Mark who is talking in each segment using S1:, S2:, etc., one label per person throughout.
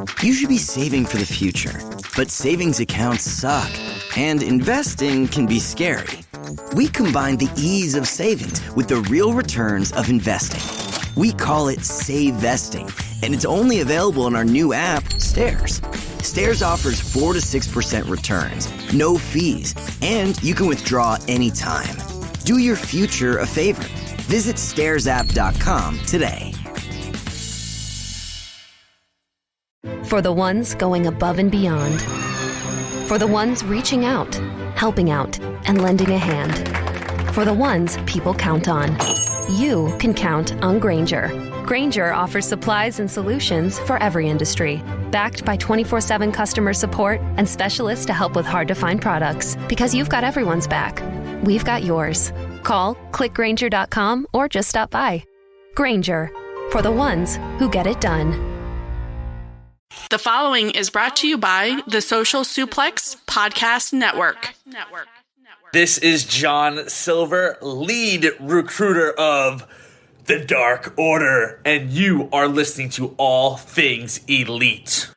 S1: You should be saving for the future, but savings accounts suck, and investing can be scary. We combine the ease of savings with the real returns of investing. We call it Save Vesting, and it's only available in our new app, Stairs. Stairs offers 4 to 6% returns, no fees, and you can withdraw anytime. Do your future a favor. Visit StairsApp.com today.
S2: For the ones going above and beyond. For the ones reaching out, helping out, and lending a hand. For the ones people count on. You can count on Grainger. Grainger offers supplies and solutions for every industry. Backed by 24/7 customer support and specialists to help with hard-to-find products. Because you've got everyone's back. We've got yours. Call, click Grainger.com, or just stop by. Grainger, for the ones who get it done.
S3: The following is brought to you by the Social Suplex Podcast Network.
S4: This is John Silver, lead recruiter of the Dark Order, and you are listening to All Things Elite.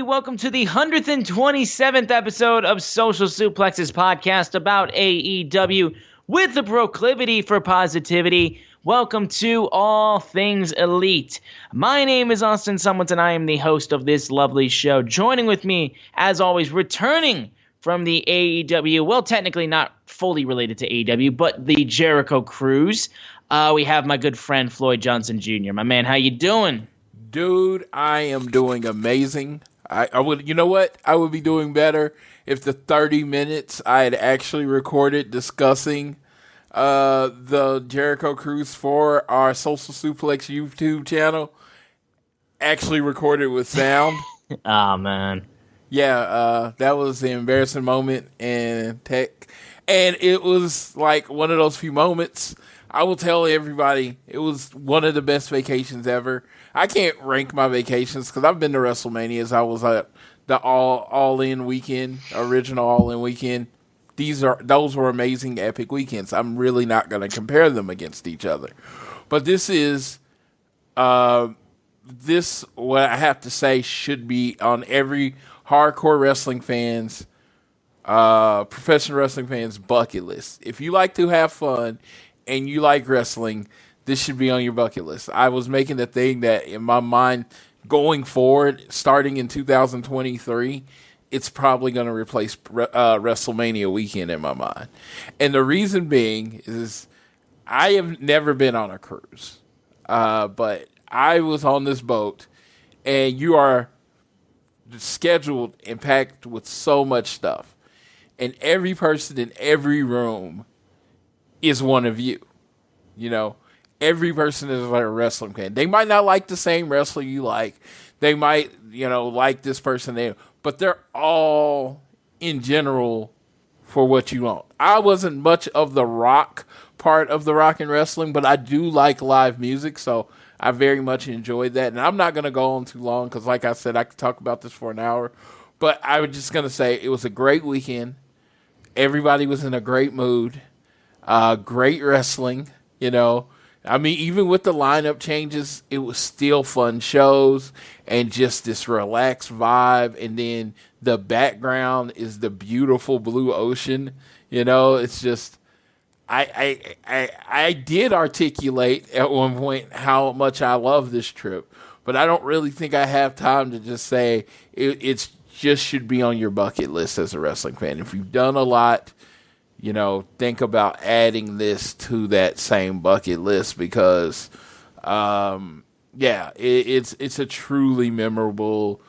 S5: Welcome to the 127th episode of Social Suplex's podcast about AEW with a proclivity for positivity. Welcome to All Things Elite. My name is Austin Summons, and I am the host of this lovely show. Joining with me, as always, returning from the AEW, well, technically not fully related to AEW, but the Jericho Cruise, we have my good friend Floyd Johnson Jr. My man, how you doing?
S6: Dude, I am doing amazing. I would, you know what? I would be doing better if the 30 minutes I had actually recorded discussing the Jericho Cruise for our Social Suplex YouTube channel actually recorded with sound.
S5: Oh, man.
S6: Yeah, that was the embarrassing moment in tech. And it was like one of those few moments. I will tell everybody, it was one of the best vacations ever. I can't rank my vacations because I've been to WrestleManias. I was at the all-in weekend, original all-in weekend. Those were amazing, epic weekends. I'm really not going to compare them against each other. But this is, what I have to say should be on every hardcore wrestling fans, professional wrestling fans' bucket list. If you like to have fun and you like wrestling, this should be on your bucket list. I was making the thing that in my mind going forward, starting in 2023, it's probably going to replace WrestleMania weekend in my mind. And the reason being is I have never been on a cruise, but I was on this boat, and you are scheduled and packed with so much stuff. And every person in every room is one of you, you know. Every person is like a wrestling fan. They might not like the same wrestler you like. They might, like this person there. But they're all, in general, for what you want. I wasn't much of the rock part of the rock and wrestling, but I do like live music, so I very much enjoyed that. And I'm not going to go on too long because, like I said, I could talk about this for an hour. But I was just going to say it was a great weekend. Everybody was in a great mood. Great wrestling, I mean, even with the lineup changes, it was still fun shows and just this relaxed vibe. And then the background is the beautiful blue ocean. It's just, I did articulate at one point how much I love this trip, but I don't really think I have time to just say it's just should be on your bucket list as a wrestling fan. If you've done a lot, think about adding this to that same bucket list because, it's a truly memorable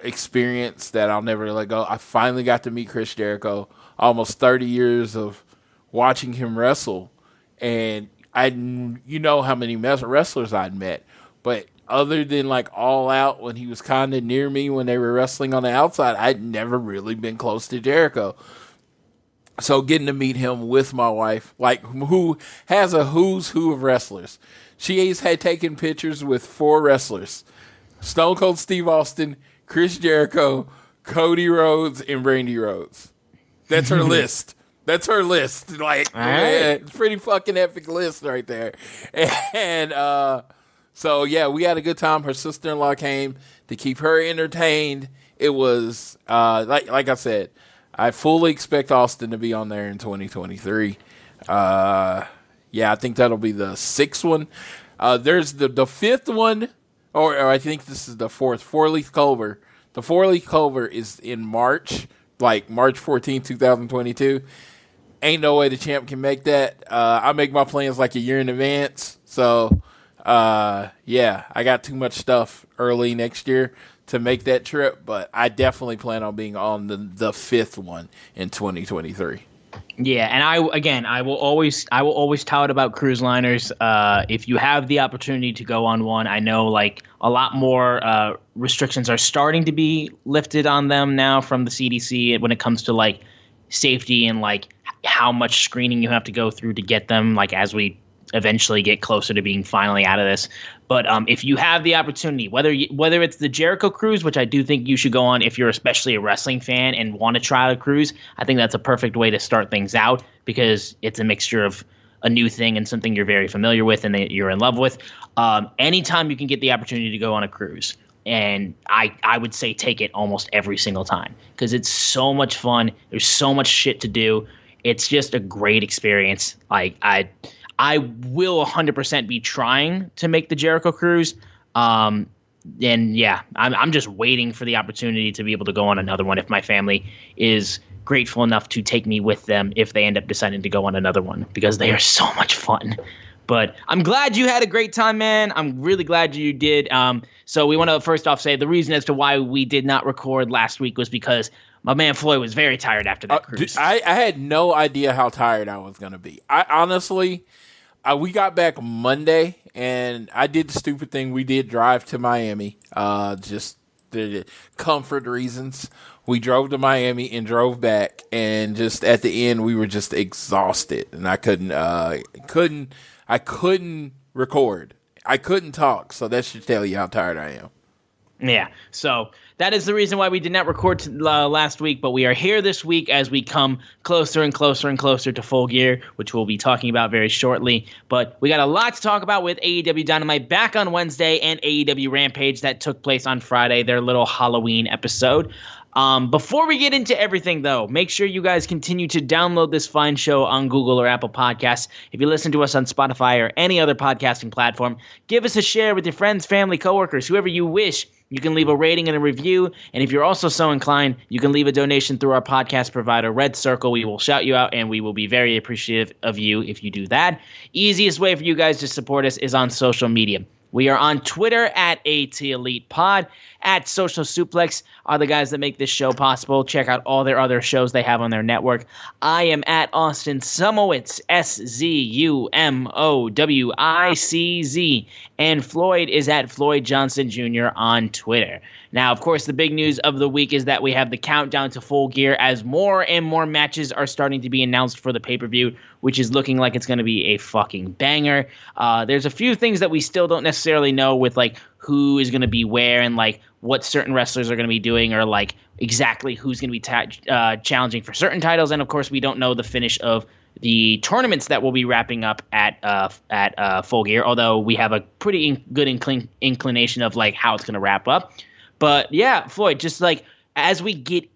S6: experience that I'll never let go. I finally got to meet Chris Jericho. Almost 30 years of watching him wrestle, and how many wrestlers I'd met, but other than like All Out when he was kind of near me when they were wrestling on the outside, I'd never really been close to Jericho. So getting to meet him with my wife, like who has a who's who of wrestlers. She's had taken pictures with 4 wrestlers: Stone Cold Steve Austin, Chris Jericho, Cody Rhodes, and Brandy Rhodes. That's her list. That's her list. Like, it's a pretty fucking epic list right there. And so, yeah, we had a good time. Her sister-in-law came to keep her entertained. It was, like I said, I fully expect Austin to be on there in 2023. I think that'll be the 6th one. There's the 5th one, or I think this is the 4th, 4-Leaf Clover. The 4-Leaf Clover is in March, like March 14, 2022. Ain't no way the champ can make that. I make my plans like a year in advance. So, I got too much stuff early next year to make that trip, but I definitely plan on being on the 5th one in 2023.
S5: Yeah, and I will always tout about cruise liners. If you have the opportunity to go on one, I know like a lot more restrictions are starting to be lifted on them now from the CDC when it comes to like safety and like how much screening you have to go through to get them, like as we eventually get closer to being finally out of this. But if you have the opportunity, whether it's the Jericho Cruise, which I do think you should go on if you're especially a wrestling fan and want to try a cruise, I think that's a perfect way to start things out because it's a mixture of a new thing and something you're very familiar with and that you're in love with. Anytime you can get the opportunity to go on a cruise, and I would say take it almost every single time because it's so much fun. There's so much shit to do. It's just a great experience. Like I will 100% be trying to make the Jericho Cruise. I'm just waiting for the opportunity to be able to go on another one if my family is grateful enough to take me with them if they end up deciding to go on another one because they are so much fun. But I'm glad you had a great time, man. I'm really glad you did. So we want to first off say the reason as to why we did not record last week was because my man Floyd was very tired after that cruise.
S6: I had no idea how tired I was going to be. I honestly... we got back Monday, and I did the stupid thing. We did drive to Miami, just the comfort reasons. We drove to Miami and drove back, and just at the end, we were just exhausted, and I couldn't record. I couldn't talk, so that should tell you how tired I am.
S5: Yeah, so that is the reason why we did not record last week, but we are here this week as we come closer and closer and closer to Full Gear, which we'll be talking about very shortly. But we got a lot to talk about with AEW Dynamite back on Wednesday and AEW Rampage that took place on Friday, their little Halloween episode. Before we get into everything, though, make sure you guys continue to download this fine show on Google or Apple Podcasts. If you listen to us on Spotify or any other podcasting platform, give us a share with your friends, family, coworkers, whoever you wish. You can leave a rating and a review, and if you're also so inclined, you can leave a donation through our podcast provider, Red Circle. We will shout you out, and we will be very appreciative of you if you do that. Easiest way for you guys to support us is on social media. We are on Twitter at ATElitePod, at Social Suplex are the guys that make this show possible. Check out all their other shows they have on their network. I am at Austin Szumowicz, SZUMOWICZ, and Floyd is at Floyd Johnson Jr. on Twitter. Now, of course, the big news of the week is that we have the countdown to Full Gear as more and more matches are starting to be announced for the pay-per-view, which is looking like it's going to be a fucking banger. There's a few things that we still don't necessarily know with, like, who is going to be where and, like, what certain wrestlers are going to be doing or, like, exactly who's going to be challenging for certain titles. And, of course, we don't know the finish of the tournaments that will be wrapping up at Full Gear, although we have a pretty good inclination of, like, how it's going to wrap up. But, yeah, Floyd, just, like, as we get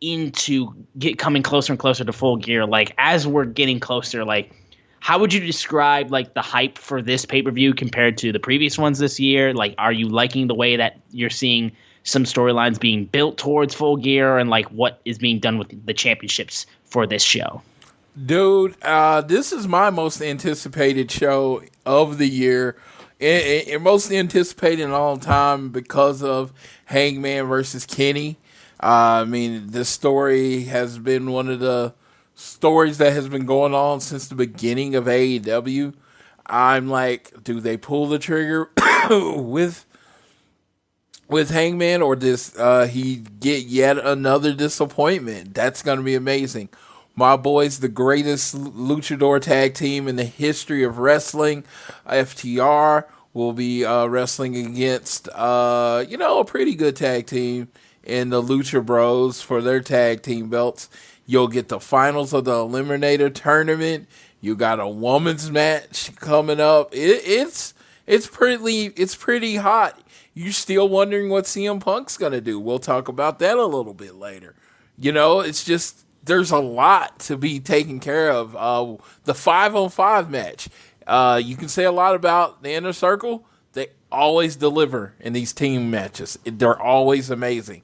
S5: coming closer and closer to Full Gear, like as we're getting closer, like how would you describe like the hype for this pay-per-view compared to the previous ones this year? Like, are you liking the way that you're seeing some storylines being built towards Full Gear, and like what is being done with the championships for this show?
S6: Dude, this is my most anticipated show of the year. And most anticipated in all time because of Hangman versus Kenny. I mean, this story has been one of the stories that has been going on since the beginning of AEW. I'm like, do they pull the trigger with Hangman, or does he get yet another disappointment? That's going to be amazing. My boys, the greatest luchador tag team in the history of wrestling, FTR, will be wrestling against, a pretty good tag team in the Lucha Bros for their tag team belts. You'll get the finals of the Eliminator tournament. You got a women's match coming up. It's pretty hot. You're still wondering what CM Punk's going to do. We'll talk about that a little bit later. It's just, there's a lot to be taken care of. The 5-on-5 match. You can say a lot about the Inner Circle. They always deliver in these team matches. They're always amazing.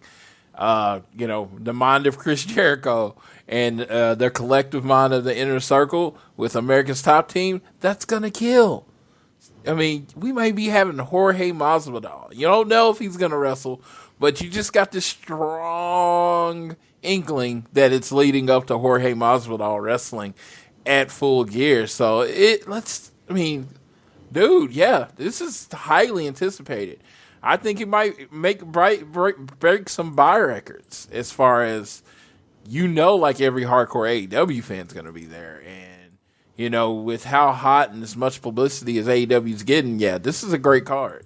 S6: The mind of Chris Jericho and their collective mind of the Inner Circle with America's Top Team, that's going to kill. I mean, we may be having Jorge Masvidal. You don't know if he's going to wrestle, but you just got this strong inkling that it's leading up to Jorge Masvidal wrestling at Full Gear. So dude, yeah, this is highly anticipated. I think it might break some buy records as far as, like every hardcore AEW fan's going to be there. And, with how hot and as much publicity as AEW's getting, yeah, this is a great card.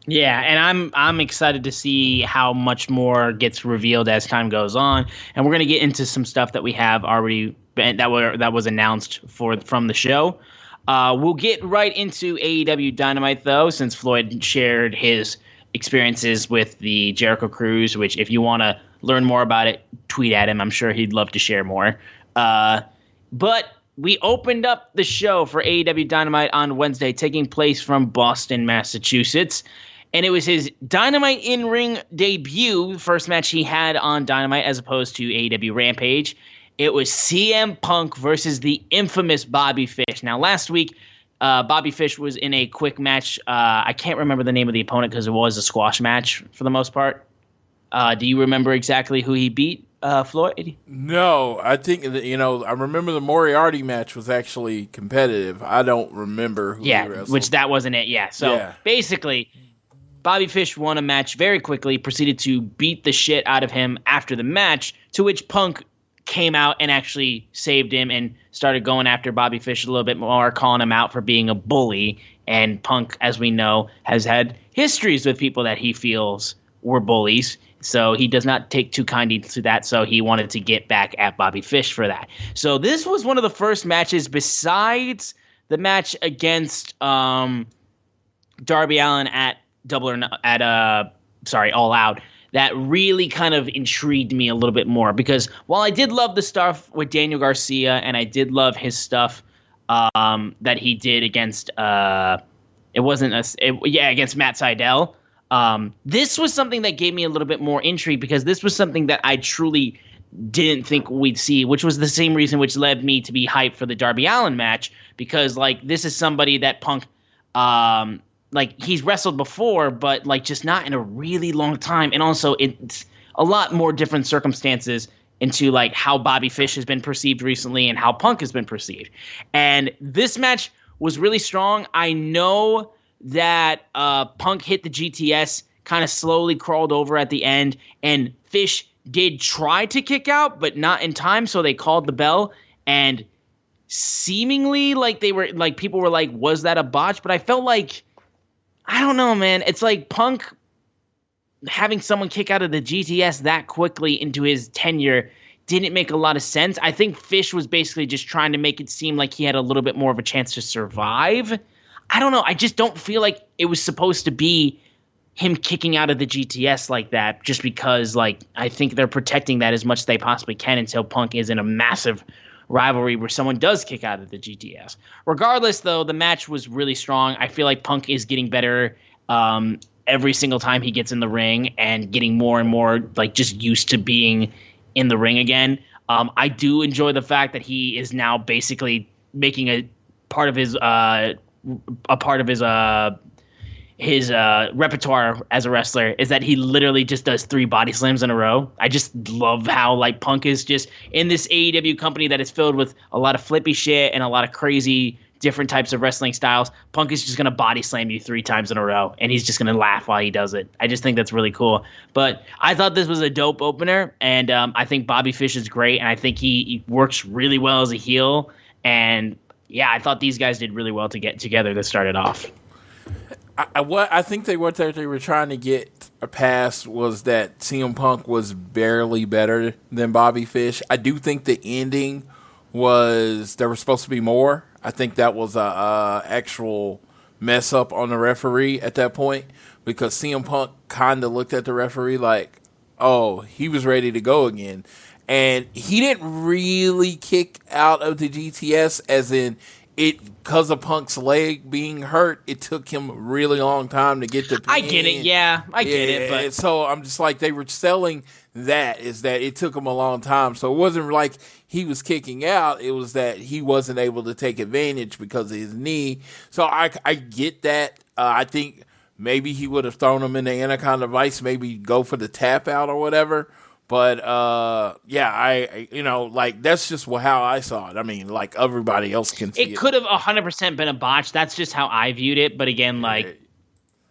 S5: Yeah, and I'm excited to see how much more gets revealed as time goes on. And we're going to get into some stuff that we have already that was announced from the show. We'll get right into AEW Dynamite, though, since Floyd shared his experiences with the Jericho Cruise, which if you want to learn more about it, tweet at him. I'm sure he'd love to share more. But we opened up the show for AEW Dynamite on Wednesday, taking place from Boston, Massachusetts. And it was his Dynamite in-ring debut, first match he had on Dynamite as opposed to AEW Rampage. It was CM Punk versus the infamous Bobby Fish. Now, last week, Bobby Fish was in a quick match. I can't remember the name of the opponent because it was a squash match for the most part. Do you remember exactly who he beat, Floyd?
S6: No, I think, I remember the Moriarty match was actually competitive. I don't remember who he wrestled.
S5: Which that wasn't it, yeah. So, basically, Bobby Fish won a match very quickly, proceeded to beat the shit out of him after the match, to which Punk came out and actually saved him and started going after Bobby Fish a little bit more, calling him out for being a bully. And Punk, as we know, has had histories with people that he feels were bullies. So he does not take too kindly to that. So he wanted to get back at Bobby Fish for that. So this was one of the first matches besides the match against Darby Allin at All Out, that really kind of intrigued me a little bit more, because while I did love the stuff with Daniel Garcia and I did love his stuff that he did against against Matt Sydal, this was something that gave me a little bit more intrigue, because this was something that I truly didn't think we'd see, which was the same reason which led me to be hyped for the Darby Allin match, because this is somebody that Punk he's wrestled before, but just not in a really long time. And also it's a lot more different circumstances into how Bobby Fish has been perceived recently and how Punk has been perceived. And this match was really strong. I know that Punk hit the GTS, kind of slowly crawled over at the end, and Fish did try to kick out, but not in time. So they called the bell, and seemingly people were like, was that a botch? But I felt I don't know, man. It's Punk having someone kick out of the GTS that quickly into his tenure didn't make a lot of sense. I think Fish was basically just trying to make it seem like he had a little bit more of a chance to survive. I don't know. I just don't feel like it was supposed to be him kicking out of the GTS like that, just because like I think they're protecting that as much as they possibly can until Punk is in a massive rivalry where someone does kick out of the GTS. Regardless, though, the match was really strong. I feel like Punk is getting better every single time he gets in the ring and getting more and more like just used to being in the ring again. I do enjoy the fact that he is now basically making a part of his repertoire as a wrestler is that he literally just does 3 body slams in a row. I just love how like Punk is just in this AEW company that is filled with a lot of flippy shit and a lot of crazy different types of wrestling styles. Punk is just going to body slam you 3 times in a row, and he's just going to laugh while he does it. I just think that's really cool. But I thought this was a dope opener, and I think Bobby Fish is great, and I think he works really well as a heel. And yeah, I thought these guys did really well to get together to start it off.
S6: I think what they were trying to get past was that CM Punk was barely better than Bobby Fish. I do think the ending was there was supposed to be more. I think that was a actual mess up on the referee at that point, because CM Punk kind of looked at the referee like, oh, he was ready to go again. And he didn't really kick out of the GTS, as in it, because of Punk's leg being hurt, it took him a really long time to get the pin.
S5: I get it, yeah. I get it. But
S6: so I'm just like, they were selling that, is that it took him a long time. So it wasn't like he was kicking out. It was that he wasn't able to take advantage because of his knee. So I get that. I think maybe he would have thrown him in the Anaconda Vice, maybe go for the tap out or whatever. But, yeah, I like, that's just how I saw it. I mean, like, everybody else can see it.
S5: It could have 100% been a botch. That's just how I viewed it. But again, like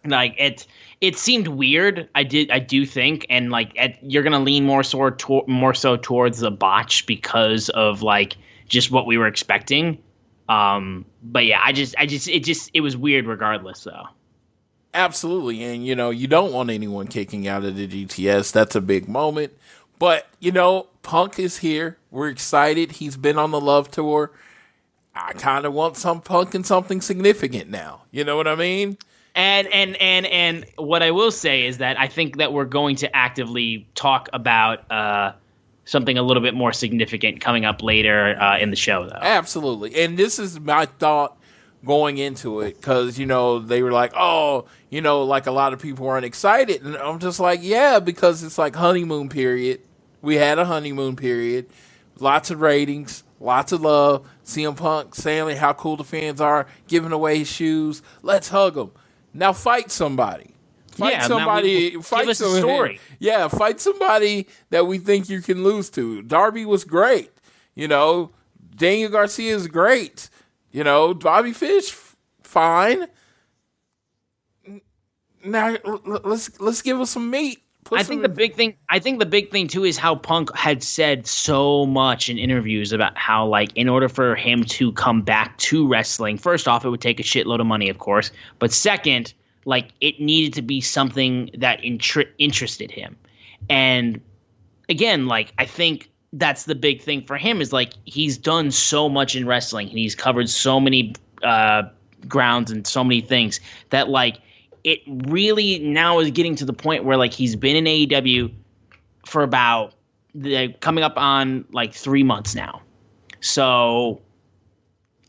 S5: it seemed weird. I do think, and like, you're gonna lean more so towards the botch because of like just what we were expecting. But yeah, it was weird regardless, though.
S6: Absolutely, and you don't want anyone kicking out of the GTS. That's a big moment. But Punk is here. We're excited. He's been on the Love Tour. I kind of want some Punk and something significant now. You know what I mean?
S5: And what I will say is that I think that we're going to actively talk about something a little bit more significant coming up later in the show, though.
S6: Absolutely, and this is my thought going into it, because they were like, oh, like a lot of people weren't excited, and I'm just like, yeah, because it's like honeymoon period. We had a honeymoon period, lots of ratings, lots of love. CM Punk saying how cool the fans are, giving away his shoes. Let's hug them. Now fight somebody. Fight somebody.
S5: Give us a story.
S6: Yeah, fight somebody that we think you can lose to. Darby was great. Daniel Garcia is great. Bobby Fish, fine. Now let's give us some meat.
S5: I think the big thing too is how Punk had said so much in interviews about how, like, in order for him to come back to wrestling, first off, it would take a shitload of money, of course, but second, like, it needed to be something that interested him. And again, like, I think that's the big thing for him is, like, he's done so much in wrestling and he's covered so many grounds and so many things that, like, it really now is getting to the point where, like, he's been in AEW for about coming up on like 3 months now. So,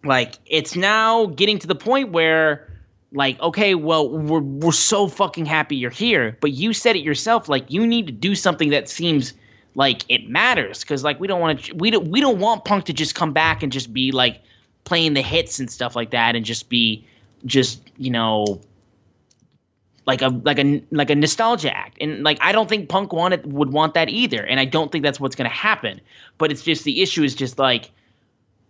S5: like, it's now getting to the point where, like, okay, well, we're so fucking happy you're here, but you said it yourself, like, you need to do something that seems like it matters, because, like, we don't want Punk to just come back and just be like playing the hits and stuff like that and just be like a nostalgia act. And, like, I don't think Punk would want that either, and I don't think that's what's going to happen. But it's just, the issue is just, like,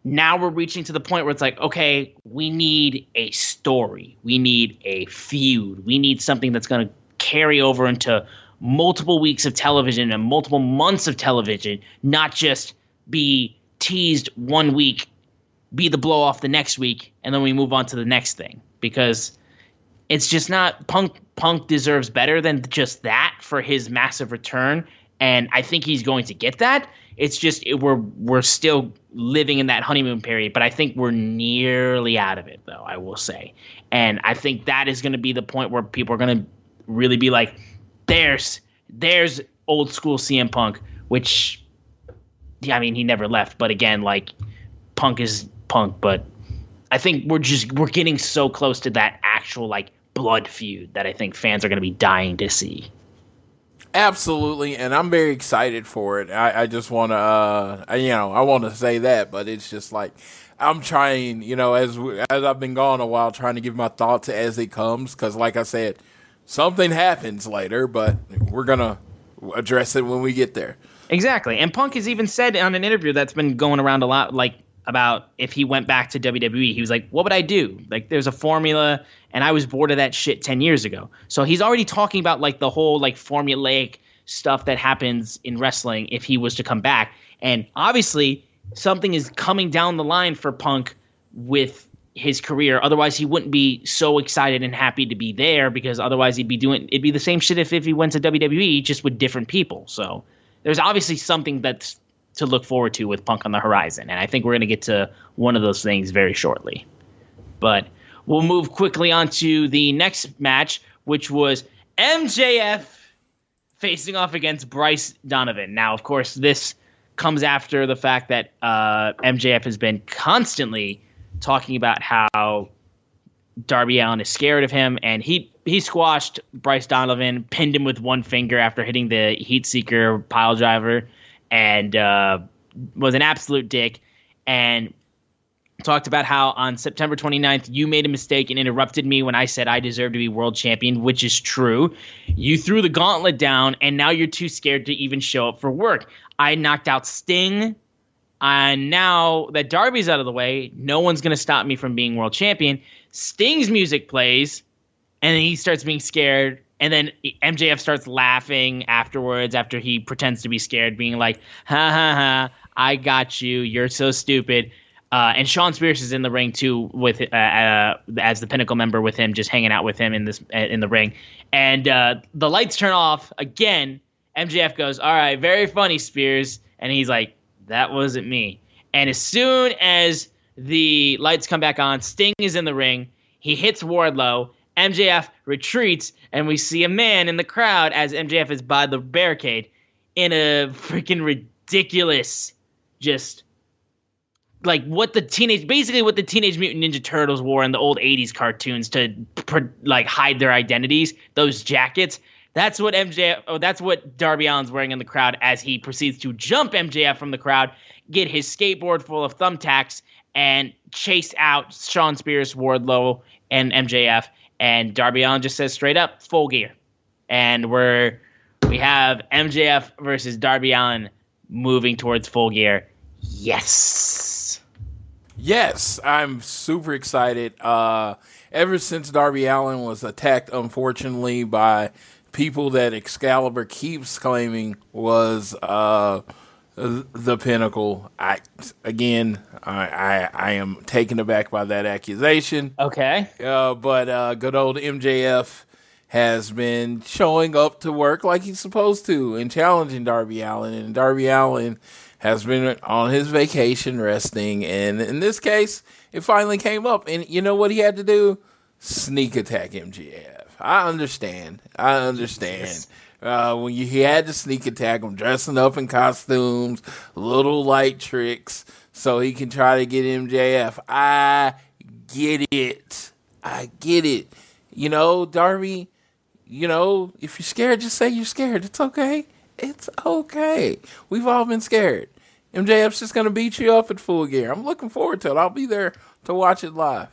S5: now we're reaching to the point where it's like, okay, we need a story, we need a feud, we need something that's going to carry over into multiple weeks of television and multiple months of television, not just be teased 1 week, be the blow off the next week, and then we move on to the next thing. Because it's just not, Punk deserves better than just that for his massive return, and I think he's going to get that. It's just we're still living in that honeymoon period, but I think we're nearly out of it, though, I will say. And I think that is going to be the point where people are going to really be like, there's old school CM Punk, which, yeah, I mean, he never left. But again, like, Punk is Punk. But I think we're getting so close to that actual, like, blood feud that I think fans are going to be dying to see.
S6: Absolutely, and I'm very excited for it. I just want to, I want to say that, but it's just like I'm trying, as I've been gone a while, trying to give my thoughts as it comes, because like I said, something happens later, but we're going to address it when we get there.
S5: Exactly, and Punk has even said on an interview that's been going around a lot, like, about if he went back to WWE, he was like, what would I do? Like, there's a formula, and I was bored of that shit 10 years ago. So he's already talking about, like, the whole, like, formulaic stuff that happens in wrestling if he was to come back. And obviously, something is coming down the line for Punk with his career. Otherwise, he wouldn't be so excited and happy to be there, because otherwise it'd be the same shit if he went to WWE, just with different people. So there's obviously something that's to look forward to with Punk on the horizon. And I think we're going to get to one of those things very shortly. But we'll move quickly on to the next match, which was MJF facing off against Bryce Donovan. Now, of course, this comes after the fact that MJF has been constantly talking about how Darby Allin is scared of him, and he squashed Bryce Donovan, pinned him with one finger after hitting the Heat Seeker pile driver, and was an absolute dick, and talked about how on September 29th, you made a mistake and interrupted me when I said I deserve to be world champion, which is true. You threw the gauntlet down, and now you're too scared to even show up for work. I knocked out Sting, and now that Darby's out of the way, no one's going to stop me from being world champion. Sting's music plays, and then he starts being scared. And then MJF starts laughing afterwards after he pretends to be scared, being like, ha, ha, ha, I got you. You're so stupid. And Shawn Spears is in the ring, too, with as the Pinnacle member with him, just hanging out with him in the ring. And the lights turn off again. MJF goes, all right, very funny, Spears. And he's like, that wasn't me. And as soon as the lights come back on, Sting is in the ring. He hits Wardlow. MJF retreats, and we see a man in the crowd as MJF is by the barricade in a freaking ridiculous, just like what the Teenage Mutant Ninja Turtles wore in the old 80s cartoons to like hide their identities, those jackets. That's what Darby Allin's wearing in the crowd as he proceeds to jump MJF from the crowd, get his skateboard full of thumbtacks, and chase out Shawn Spears, Wardlow, and MJF. And Darby Allin just says straight up, full gear. And we have MJF versus Darby Allin moving towards full gear. Yes.
S6: Yes, I'm super excited. Ever since Darby Allin was attacked, unfortunately, by people that Excalibur keeps claiming was the Pinnacle, I am taken aback by that accusation.
S5: Okay.
S6: But good old MJF has been showing up to work like he's supposed to and challenging Darby Allin. And Darby Allin has been on his vacation resting. And in this case, it finally came up. And you know what he had to do? Sneak attack MJF. I understand. Jesus. When he had to sneak attack him, dressing up in costumes, little light tricks, so he can try to get MJF. I get it. You know, Darby, if you're scared, just say you're scared. It's okay. We've all been scared. MJF's just going to beat you up at Full Gear. I'm looking forward to it. I'll be there to watch it live.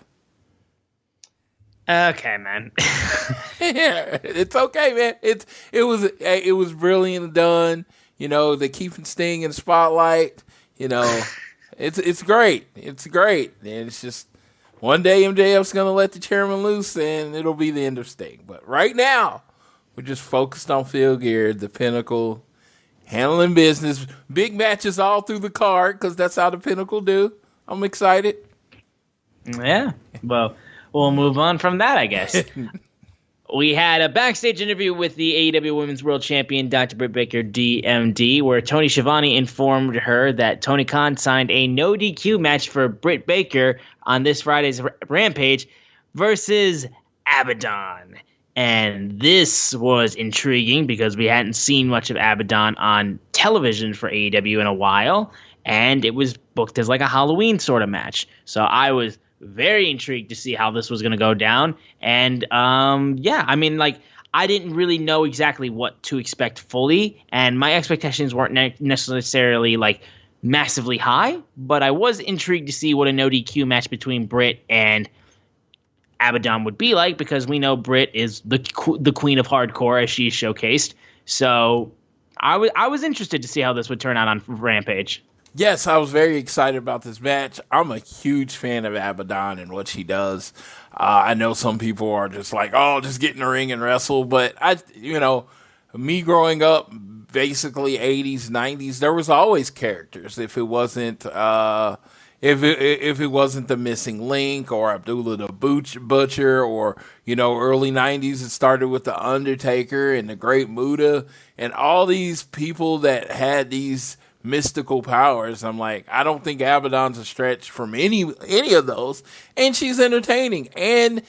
S5: Okay, man.
S6: Yeah, it's okay, man. It was brilliant done. They keeping Sting in the spotlight. It's great. It's great. And it's just one day MJF's gonna let the chairman loose, and it'll be the end of Sting. But right now, we're just focused on Full Gear, the Pinnacle, handling business, big matches all through the card because that's how the Pinnacle do. I'm excited.
S5: Yeah. Well. We'll move on from that, I guess. We had a backstage interview with the AEW Women's World Champion, Dr. Britt Baker, DMD, where Tony Schiavone informed her that Tony Khan signed a no DQ match for Britt Baker on this Friday's Rampage versus Abaddon. And this was intriguing because we hadn't seen much of Abaddon on television for AEW in a while, and it was booked as like a Halloween sort of match. So I was very intrigued to see how this was going to go down. And I mean, like, I didn't really know exactly what to expect fully, and my expectations weren't necessarily like massively high, but I was intrigued to see what a no DQ match between Britt and Abaddon would be like, because we know Britt is the queen of hardcore, as she's showcased. So I was interested to see how this would turn out on Rampage.
S6: Yes, I was very excited about this match. I'm a huge fan of Abaddon and what she does. I know some people are just like, oh, just get in the ring and wrestle. But me growing up, basically 80s, 90s, there was always characters. If it wasn't if it wasn't the Missing Link or Abdullah the Butcher, or early 90s, it started with the Undertaker and the Great Muta and all these people that had these mystical powers. I'm like, I don't think Abaddon's a stretch from any of those, and she's entertaining. And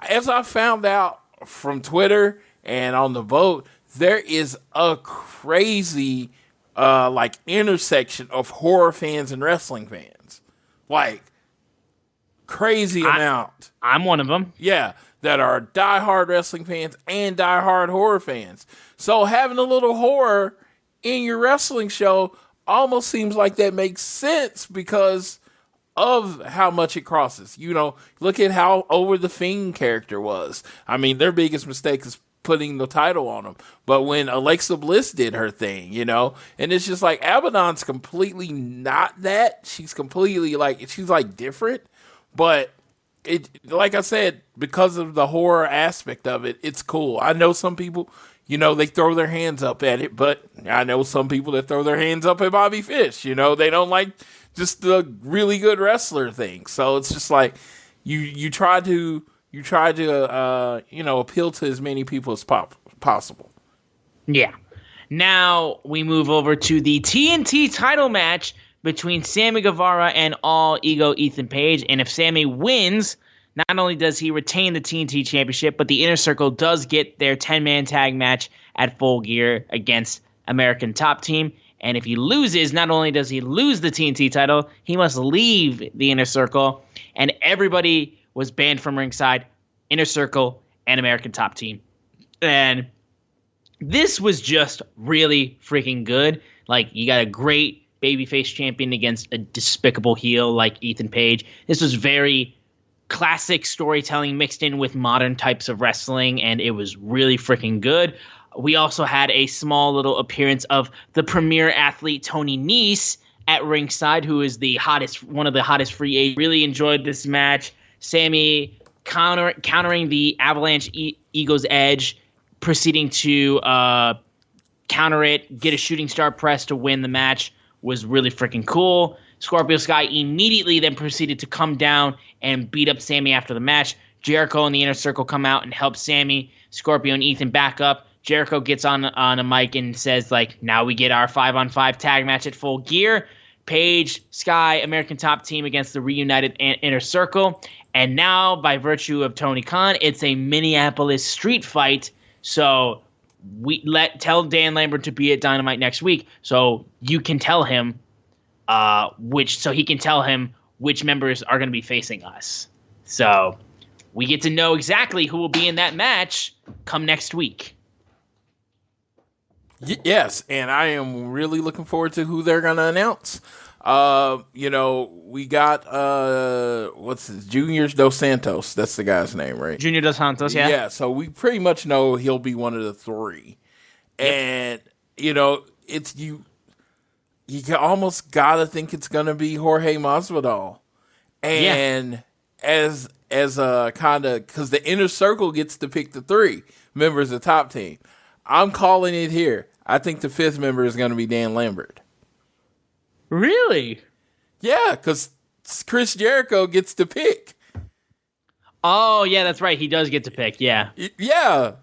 S6: as I found out from Twitter and on the vote, there is a crazy intersection of horror fans and wrestling fans. Like, crazy amount.
S5: I'm one of them.
S6: Yeah, that are diehard wrestling fans and diehard horror fans. So having a little horror in your wrestling show almost seems like that makes sense because of how much it crosses. Look at how over the Fiend character was. I mean, their biggest mistake is putting the title on them. But when Alexa Bliss did her thing, and it's just like Abaddon's completely not that. She's completely she's different. But it, like I said, because of the horror aspect of it, it's cool. I know some people, they throw their hands up at it, but I know some people that throw their hands up at Bobby Fish. They don't like just the really good wrestler thing. So it's just like you try to appeal to as many people as possible.
S5: Yeah. Now we move over to the TNT title match between Sammy Guevara and All Ego Ethan Page. And if Sammy wins, not only does he retain the TNT Championship, but the Inner Circle does get their 10-man tag match at Full Gear against American Top Team. And if he loses, not only does he lose the TNT title, he must leave the Inner Circle. And everybody was banned from ringside, Inner Circle, and American Top Team. And this was just really freaking good. Like, you got a great babyface champion against a despicable heel like Ethan Page. This was very classic storytelling mixed in with modern types of wrestling, and it was really freaking good. We also had a small little appearance of the premier athlete Tony Nese at ringside, who is one of the hottest free agents. Really enjoyed this match. Sammy countering the Avalanche Ego's Edge, proceeding to counter it, get a shooting star press to win the match, was really freaking cool. Scorpio Sky immediately then proceeded to come down and beat up Sammy after the match. Jericho and the Inner Circle come out and help Sammy. Scorpio and Ethan back up. Jericho gets on a mic and says, now we get our 5-on-5 tag match at Full Gear. Page, Sky, American Top Team against the reunited Inner Circle. And now, by virtue of Tony Khan, it's a Minneapolis street fight. So tell Dan Lambert to be at Dynamite next week, so you can tell him he can tell him which members are going to be facing us. So we get to know exactly who will be in that match come next week.
S6: Yes, and I am really looking forward to who they're going to announce. We got what's his Junior Dos Santos. That's the guy's name, right?
S5: Junior Dos Santos, yeah.
S6: Yeah, so we pretty much know he'll be one of the three. Yep. And it's you almost gotta think it's gonna be Jorge Masvidal. And as a kind of, because the Inner Circle gets to pick the three members of Top Team. I'm calling it here. I think the fifth member is gonna be Dan Lambert.
S5: Really?
S6: Yeah, because Chris Jericho gets to pick.
S5: Oh, yeah, that's right. He does get to pick, yeah.
S6: Yeah.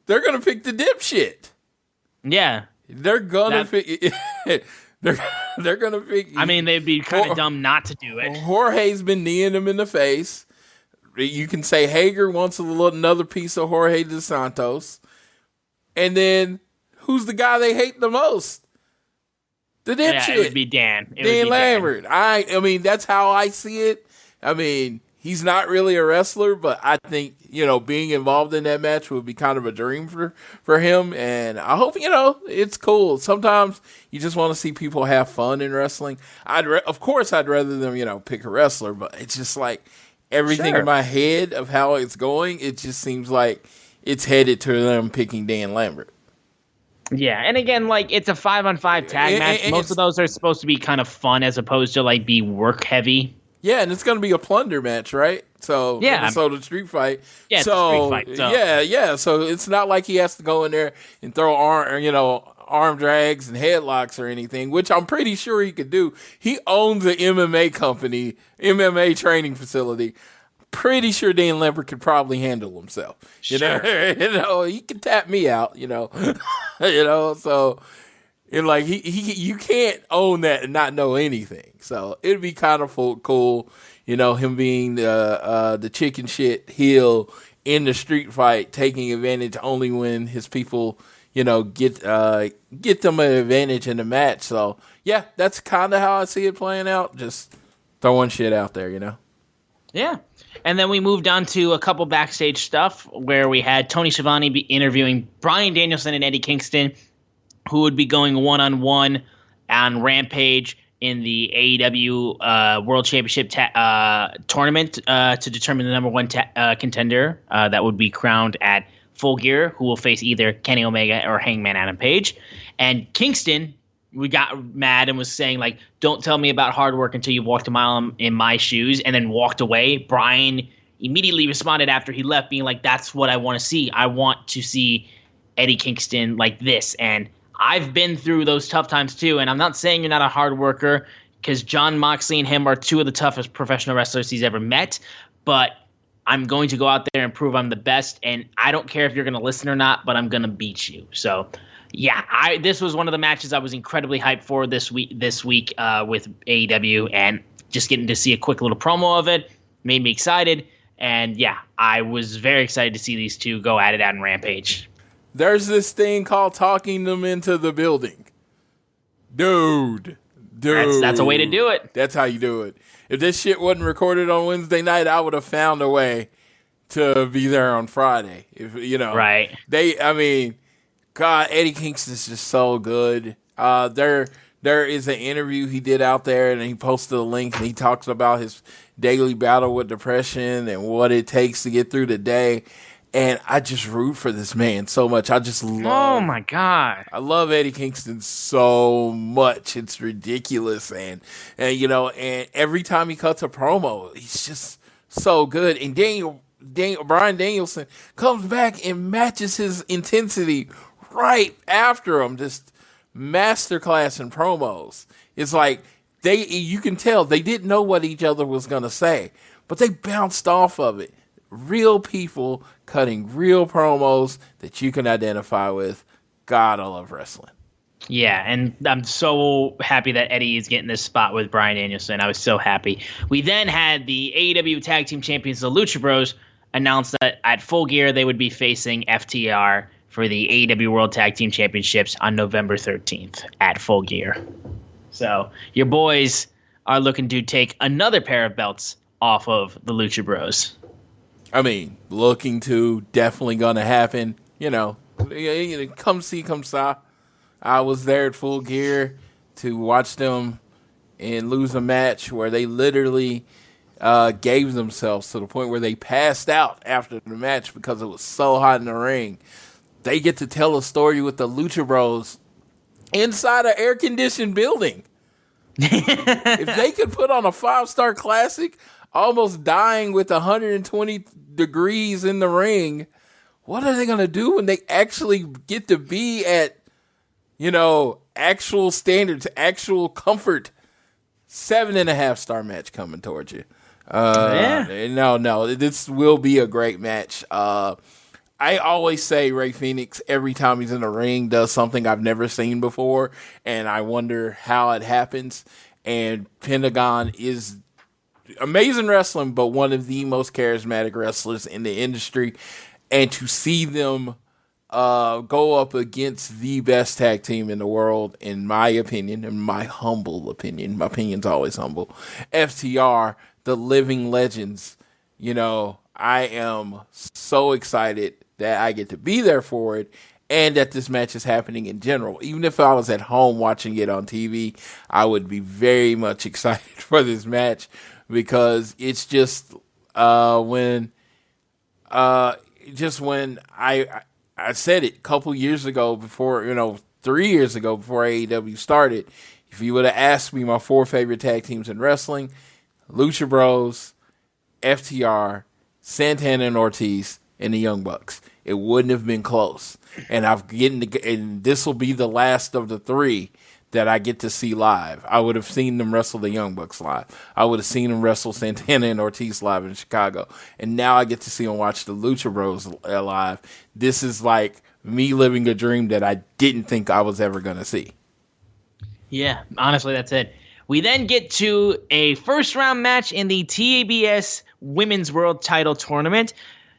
S6: They're going to pick the dipshit.
S5: Yeah.
S6: They're going to pick... they're going to pick...
S5: I mean, they'd be kind of dumb not to do it.
S6: Jorge's been kneeing him in the face. You can say Hager wants another piece of Jorge dos Santos. And then who's the guy they hate the most? The dipshit.
S5: Yeah, it would be Dan.
S6: Dan Lambert. I mean, that's how I see it. I mean, he's not really a wrestler, but I think, being involved in that match would be kind of a dream for him. And I hope, it's cool. Sometimes you just want to see people have fun in wrestling. Of course, I'd rather them, pick a wrestler, but it's just like everything in my head of how it's going, it just seems like it's headed to them picking Dan Lambert.
S5: Yeah, and again, it's a 5-on-5 tag match. Most of those are supposed to be kind of fun as opposed to, be work heavy.
S6: Yeah, and it's going to be a plunder match, right? So, the street fight.
S5: Yeah, it's a street fight. So.
S6: Yeah. So it's not like he has to go in there and throw arm drags and headlocks or anything, which I'm pretty sure he could do. He owns an MMA company, MMA training facility. Pretty sure Dan Lambert could probably handle himself.
S5: Sure.
S6: He could tap me out, so you can't own that and not know anything. So it'd be kind of cool, him being the chicken shit heel in the street fight, taking advantage only when his people, get them an advantage in the match. So yeah, that's kind of how I see it playing out. Just throwing shit out there,
S5: Yeah. And then we moved on to a couple backstage stuff where we had Tony Schiavone be interviewing Bryan Danielson and Eddie Kingston, who would be going one-on-one on Rampage in the AEW World Championship tournament to determine the number one contender that would be crowned at Full Gear, who will face either Kenny Omega or Hangman Adam Page. And Kingston, we got mad and was saying, don't tell me about hard work until you've walked a mile in my shoes, and then walked away. Bryan immediately responded after he left, being like, that's what I want to see. I want to see Eddie Kingston like this. And I've been through those tough times too, and I'm not saying you're not a hard worker, because Jon Moxley and him are two of the toughest professional wrestlers he's ever met, but I'm going to go out there and prove I'm the best, and I don't care if you're going to listen or not, but I'm going to beat you. So yeah, this was one of the matches I was incredibly hyped for this week with AEW, and just getting to see a quick little promo of it made me excited. And yeah, I was very excited to see these two go at it on Rampage.
S6: There's this thing called talking them into the building. Dude.
S5: That's a way to do it.
S6: That's how you do it. If this shit wasn't recorded on Wednesday night, I would have found a way to be there on Friday.
S5: Right.
S6: God, Eddie Kingston's just so good. There is an interview he did out there, and he posted a link, and he talks about his daily battle with depression and what it takes to get through the day. And I just root for this man so much. I just love.
S5: Oh my God!
S6: I love Eddie Kingston so much. It's ridiculous, and every time he cuts a promo, he's just so good. And Bryan Danielson comes back and matches his intensity right after him. Just masterclass in promos. It's like you can tell they didn't know what each other was gonna say, but they bounced off of it. Real people cutting real promos that you can identify with. God, I love wrestling.
S5: Yeah, and I'm so happy that Eddie is getting this spot with Bryan Danielson. I was so happy. We then had the AEW Tag Team Champions, the Lucha Bros, announce that at Full Gear they would be facing FTR for the AEW World Tag Team Championships on November 13th at Full Gear. So your boys are looking to take another pair of belts off of the Lucha Bros.
S6: Looking to, definitely going to happen. Come see, come saw. I was there at Full Gear to watch them and lose a match where they literally gave themselves to the point where they passed out after the match because it was so hot in the ring. They get to tell a story with the Lucha Bros inside an air-conditioned building. If they could put on a 5-star classic, almost dying with 120 degrees in the ring, what are they going to do when they actually get to be at, actual standards, actual comfort? 7.5-star match coming towards you. No, this will be a great match. I always say Rey Fenix, every time he's in the ring, does something I've never seen before, and I wonder how it happens. And Pentagon is amazing wrestling, but one of the most charismatic wrestlers in the industry. And to see them go up against the best tag team in the world, in my opinion, in my humble opinion, my opinion's always humble, FTR, the living legends, I am so excited that I get to be there for it and that this match is happening in general. Even if I was at home watching it on TV, I would be very much excited for this match because it's just when I said it a couple years ago before, 3 years ago before AEW started, if you would have asked me my 4 favorite tag teams in wrestling, Lucha Bros, FTR, Santana and Ortiz, and the Young Bucks, it wouldn't have been close. And and this will be the last of the 3 that I get to see live. I would have seen them wrestle the Young Bucks live. I would have seen them wrestle Santana and Ortiz live in Chicago. And now I get to see them watch the Lucha Bros live. This is like me living a dream that I didn't think I was ever going to see.
S5: Yeah, honestly, that's it. We then get to a first-round match in the TBS Women's World Title Tournament.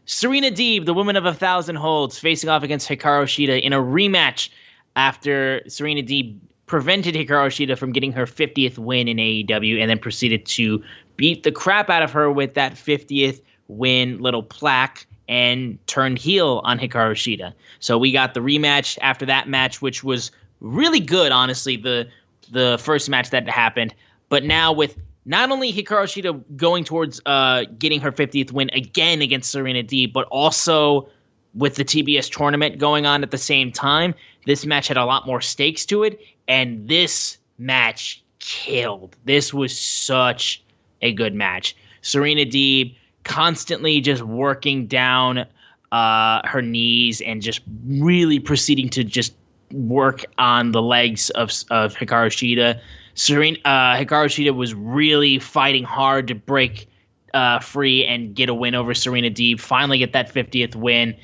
S5: Serena Deeb, the woman of 1,000 holds, facing off against Hikaru Shida in a rematch after Serena Deeb prevented Hikaru Shida from getting her 50th win in AEW and then proceeded to beat the crap out of her with that 50th win little plaque and turned heel on Hikaru Shida. So we got the rematch after that match, which was really good, honestly, the first match that happened. But now with not only Hikaru Shida going towards getting her 50th win again against Serena Deeb, but also with the TBS tournament going on at the same time, this match had a lot more stakes to it, and this match killed. This was such a good match. Serena Deeb constantly just working down her knees and just really proceeding to just work on the legs of Hikaru Shida. Hikaru Shida was really fighting hard to break free and get a win over Serena Deeb, finally get that 50th win.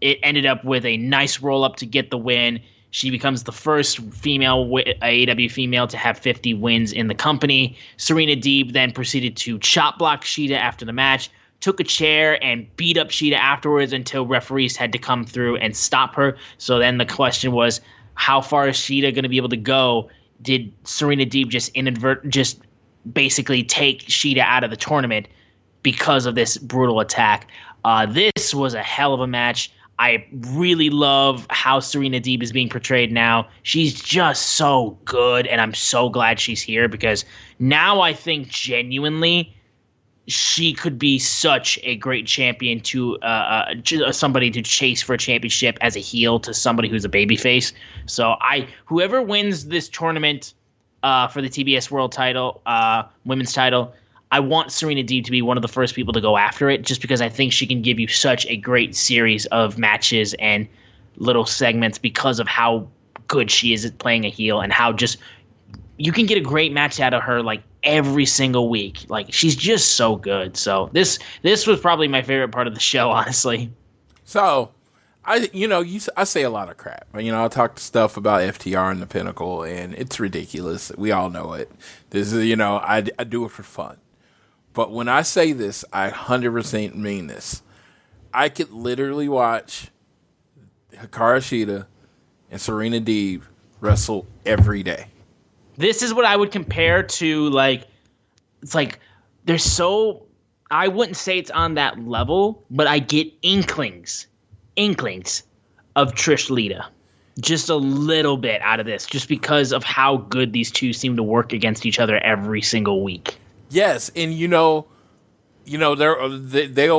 S5: It ended up with a nice roll-up to get the win. She becomes the first female AEW female to have 50 wins in the company. Serena Deeb then proceeded to chop block Shida after the match, took a chair and beat up Shida afterwards until referees had to come through and stop her. So then the question was, how far is Shida going to be able to go? Did Serena Deeb just basically take Shida out of the tournament because of this brutal attack? This was a hell of a match. I really love how Serena Deeb is being portrayed now. She's just so good, and I'm so glad she's here because now I think genuinely she could be such a great champion to somebody to chase for a championship as a heel to somebody who's a babyface. So whoever wins this tournament for the TBS World Title, Women's Title, I want Serena Deeb to be one of the first people to go after it just because I think she can give you such a great series of matches and little segments because of how good she is at playing a heel and how just you can get a great match out of her like every single week. Like she's just so good. So this was probably my favorite part of the show, honestly.
S6: So I say a lot of crap. I talk stuff about FTR and the Pinnacle, and it's ridiculous. We all know it. This is, I do it for fun. But when I say this, I 100% mean this. I could literally watch Hikaru Shida and Serena Deeb wrestle every day.
S5: This is what I would compare to, I wouldn't say it's on that level, but I get inklings of Trish Lita. Just a little bit out of this, just because of how good these two seem to work against each other every single week.
S6: Yes, and they'll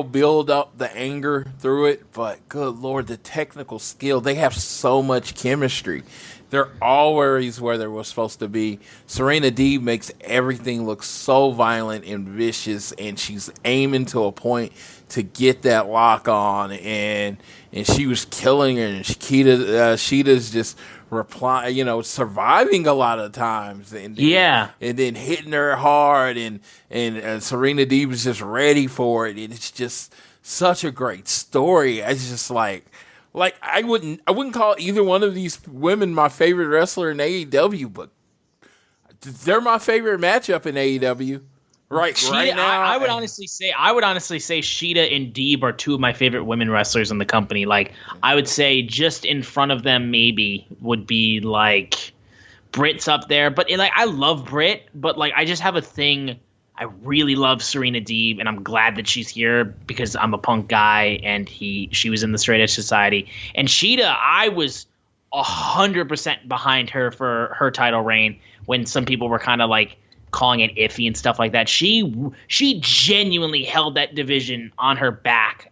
S6: build up the anger through it, but good Lord, the technical skill, they have so much chemistry. They're always where they were supposed to be. Serena Deeb makes everything look so violent and vicious, and she's aiming to a point to get that lock on, and she was killing her, and Sheeta's just surviving a lot of times, and then hitting her hard, and Serena Deeb is just ready for it, and it's just such a great story. It's just like I wouldn't call either one of these women my favorite wrestler in AEW, but they're my favorite matchup in AEW. Right
S5: Shida,
S6: now,
S5: I would honestly say Shida and Deeb are two of my favorite women wrestlers in the company. Like, I would say just in front of them maybe would be like Britt's up there. But like, I love Britt, but like, I just have a thing. I really love Serena Deeb, and I'm glad that she's here because I'm a Punk guy, and she was in the Straight Edge Society. And Shida, I was 100% behind her for her title reign when some people were kind of like calling it iffy and stuff like that. She genuinely held that division on her back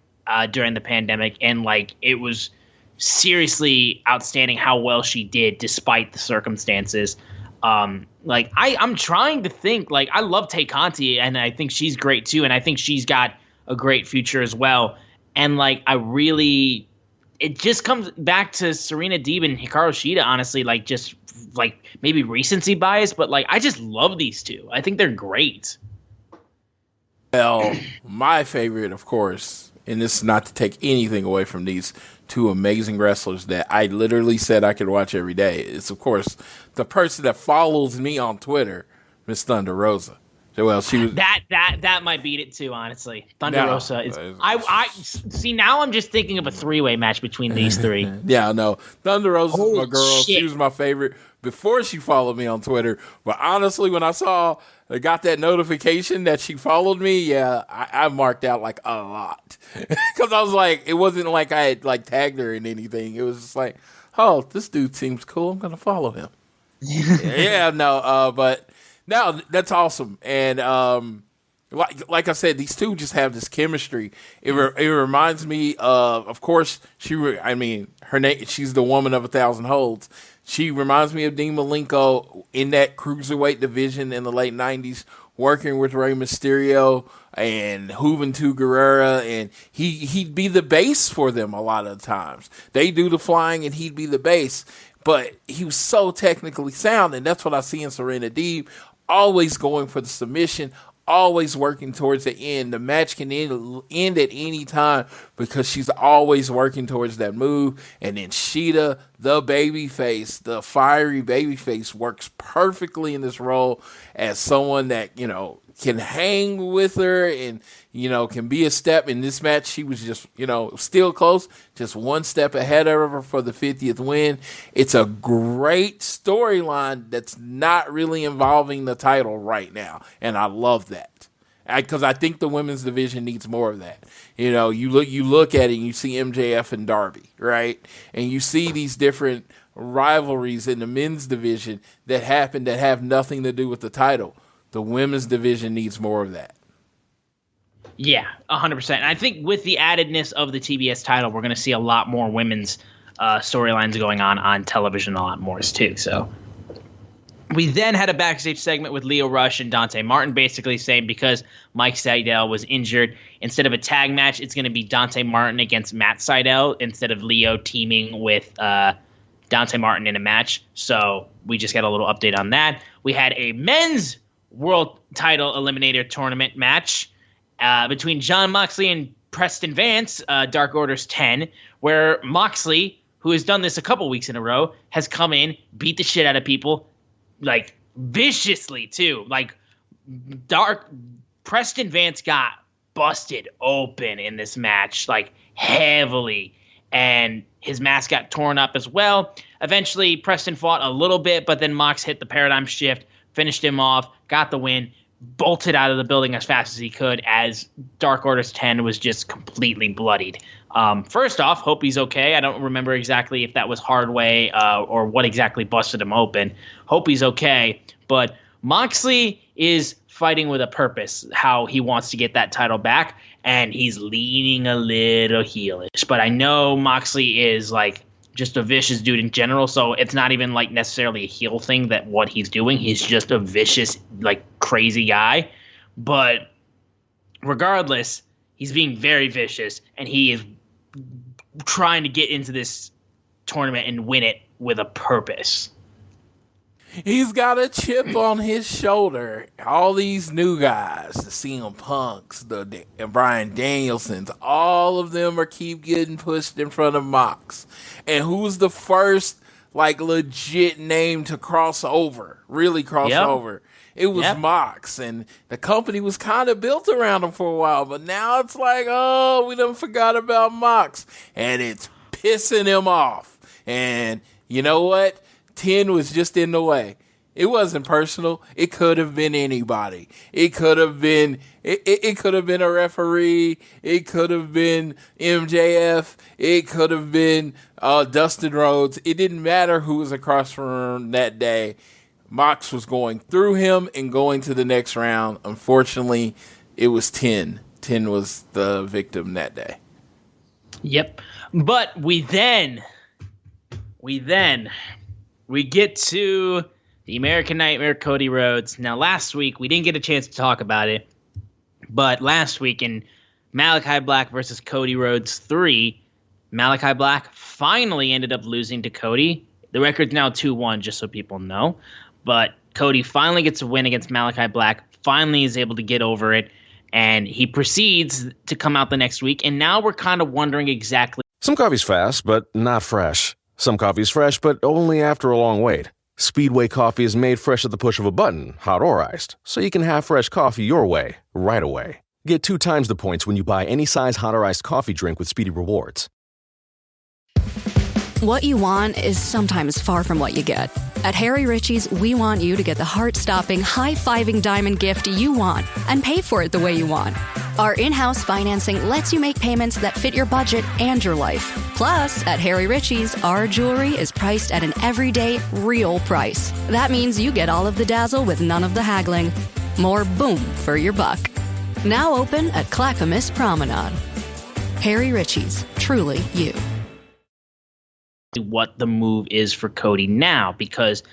S5: during the pandemic, and like, it was seriously outstanding how well she did despite the circumstances. Like, I'm trying to think, like, I love Tay Conti, and I think she's great too, and I think she's got a great future as well. And like, it just comes back to Serena Deeb and Hikaru Shida, honestly, like, just like maybe recency bias, but like, I just love these two. I think they're great.
S6: Well, my favorite, of course, and this is not to take anything away from these two amazing wrestlers that I literally said I could watch every day, it's, of course, the person that follows me on Twitter, Miss Thunder Rosa. Well, she was
S5: that might beat it too, honestly. Thunder Rosa is. I see now. I'm just thinking of a 3-way match between these three.
S6: Yeah, no, Thunder Rosa is my girl.
S5: Shit.
S6: She was my favorite before she followed me on Twitter. But honestly, when I got that notification that she followed me, yeah, I marked out like a lot because I was like, it wasn't like I had like tagged her in anything. It was just like, oh, this dude seems cool. I'm gonna follow him. But. No, that's awesome, and like I said, these two just have this chemistry. It reminds me of course, her name. She's the woman of 1,000 holds. She reminds me of Dean Malenko in that cruiserweight division in the late '90s, working with Rey Mysterio and Juventud Guerrera, and he'd be the base for them a lot of the times. They do the flying, and he'd be the base. But he was so technically sound, and that's what I see in Serena Deeb. Always going for the submission, always working towards the end. The match can end at any time because she's always working towards that move. And then Shida, the babyface, the fiery babyface, works perfectly in this role as someone that, can hang with her and, can be a step. In this match, she was just, still close, just one step ahead of her for the 50th win. It's a great storyline that's not really involving the title right now, and I love that. Because I think the women's division needs more of that. You look at it and you see MJF and Darby, right? And you see these different rivalries in the men's division that happen that have nothing to do with the title. The women's division needs more of that.
S5: Yeah, 100%. And I think with the addedness of the TBS title, we're going to see a lot more women's storylines going on television a lot more too. So we then had a backstage segment with Lio Rush and Dante Martin basically saying because Mike Sydal was injured, instead of a tag match, it's going to be Dante Martin against Matt Sydal instead of Lio teaming with Dante Martin in a match. So we just got a little update on that. We had a men's world title eliminator tournament match between Jon Moxley and Preston Vance, Dark Order's 10, where Moxley, who has done this a couple weeks in a row, has come in, beat the shit out of people, like, viciously, too. Like, Preston Vance got busted open in this match, like, heavily, and his mask got torn up as well. Eventually, Preston fought a little bit, but then Mox hit the paradigm shift, finished him off, got the win, bolted out of the building as fast as he could as Dark Order's 10 was just completely bloodied. First off, hope he's okay. I don't remember exactly if that was hard way or what exactly busted him open. Hope he's okay. But Moxley is fighting with a purpose, how he wants to get that title back, and he's leaning a little heelish. But I know Moxley is like just a vicious dude in general, so it's not even like necessarily a heel thing that what he's doing. He's just a vicious, like, crazy guy. But regardless, he's being very vicious, and he is trying to get into this tournament and win it with a purpose.
S6: He's got a chip on his shoulder. All these new guys, the CM Punks, the Bryan Danielsons, all of them keep getting pushed in front of Mox. And who's the first, like, legit name to cross over, really cross over? It was Mox, and the company was kind of built around him for a while, but now it's like, oh, we done forgot about Mox, and it's pissing him off. And you know what? 10 was just in the way. It wasn't personal. It could have been anybody. It could have been it could have been a referee. It could have been MJF. It could have been Dustin Rhodes. It didn't matter who was across from him that day. Mox was going through him and going to the next round. Unfortunately, it was 10. 10 was the victim that day.
S5: Yep. But we get to the American Nightmare, Cody Rhodes. Now, last week, we didn't get a chance to talk about it, but last week in Malachi Black versus Cody Rhodes 3, Malachi Black finally ended up losing to Cody. The record's now 2-1, just so people know. But Cody finally gets a win against Malachi Black, finally is able to get over it, and he proceeds to come out the next week. And now we're kind of wondering exactly.
S7: Some coffee's fast, but not fresh. Some coffee's fresh, but only after a long wait. Speedway coffee is made fresh at the push of a button, hot or iced, so you can have fresh coffee your way, right away. Get 2 times the points when you buy any size hot or iced coffee drink with Speedy Rewards.
S8: What you want is sometimes far from what you get. At Harry Ritchie's, we want you to get the heart-stopping, high-fiving diamond gift you want and pay for it the way you want. Our in-house financing lets you make payments that fit your budget and your life. Plus, at Harry Ritchie's, our jewelry is priced at an everyday, real price. That means you get all of the dazzle with none of the haggling. More boom for your buck. Now open at Clackamas Promenade. Harry Ritchie's, truly you.
S5: What the move is for Cody now, because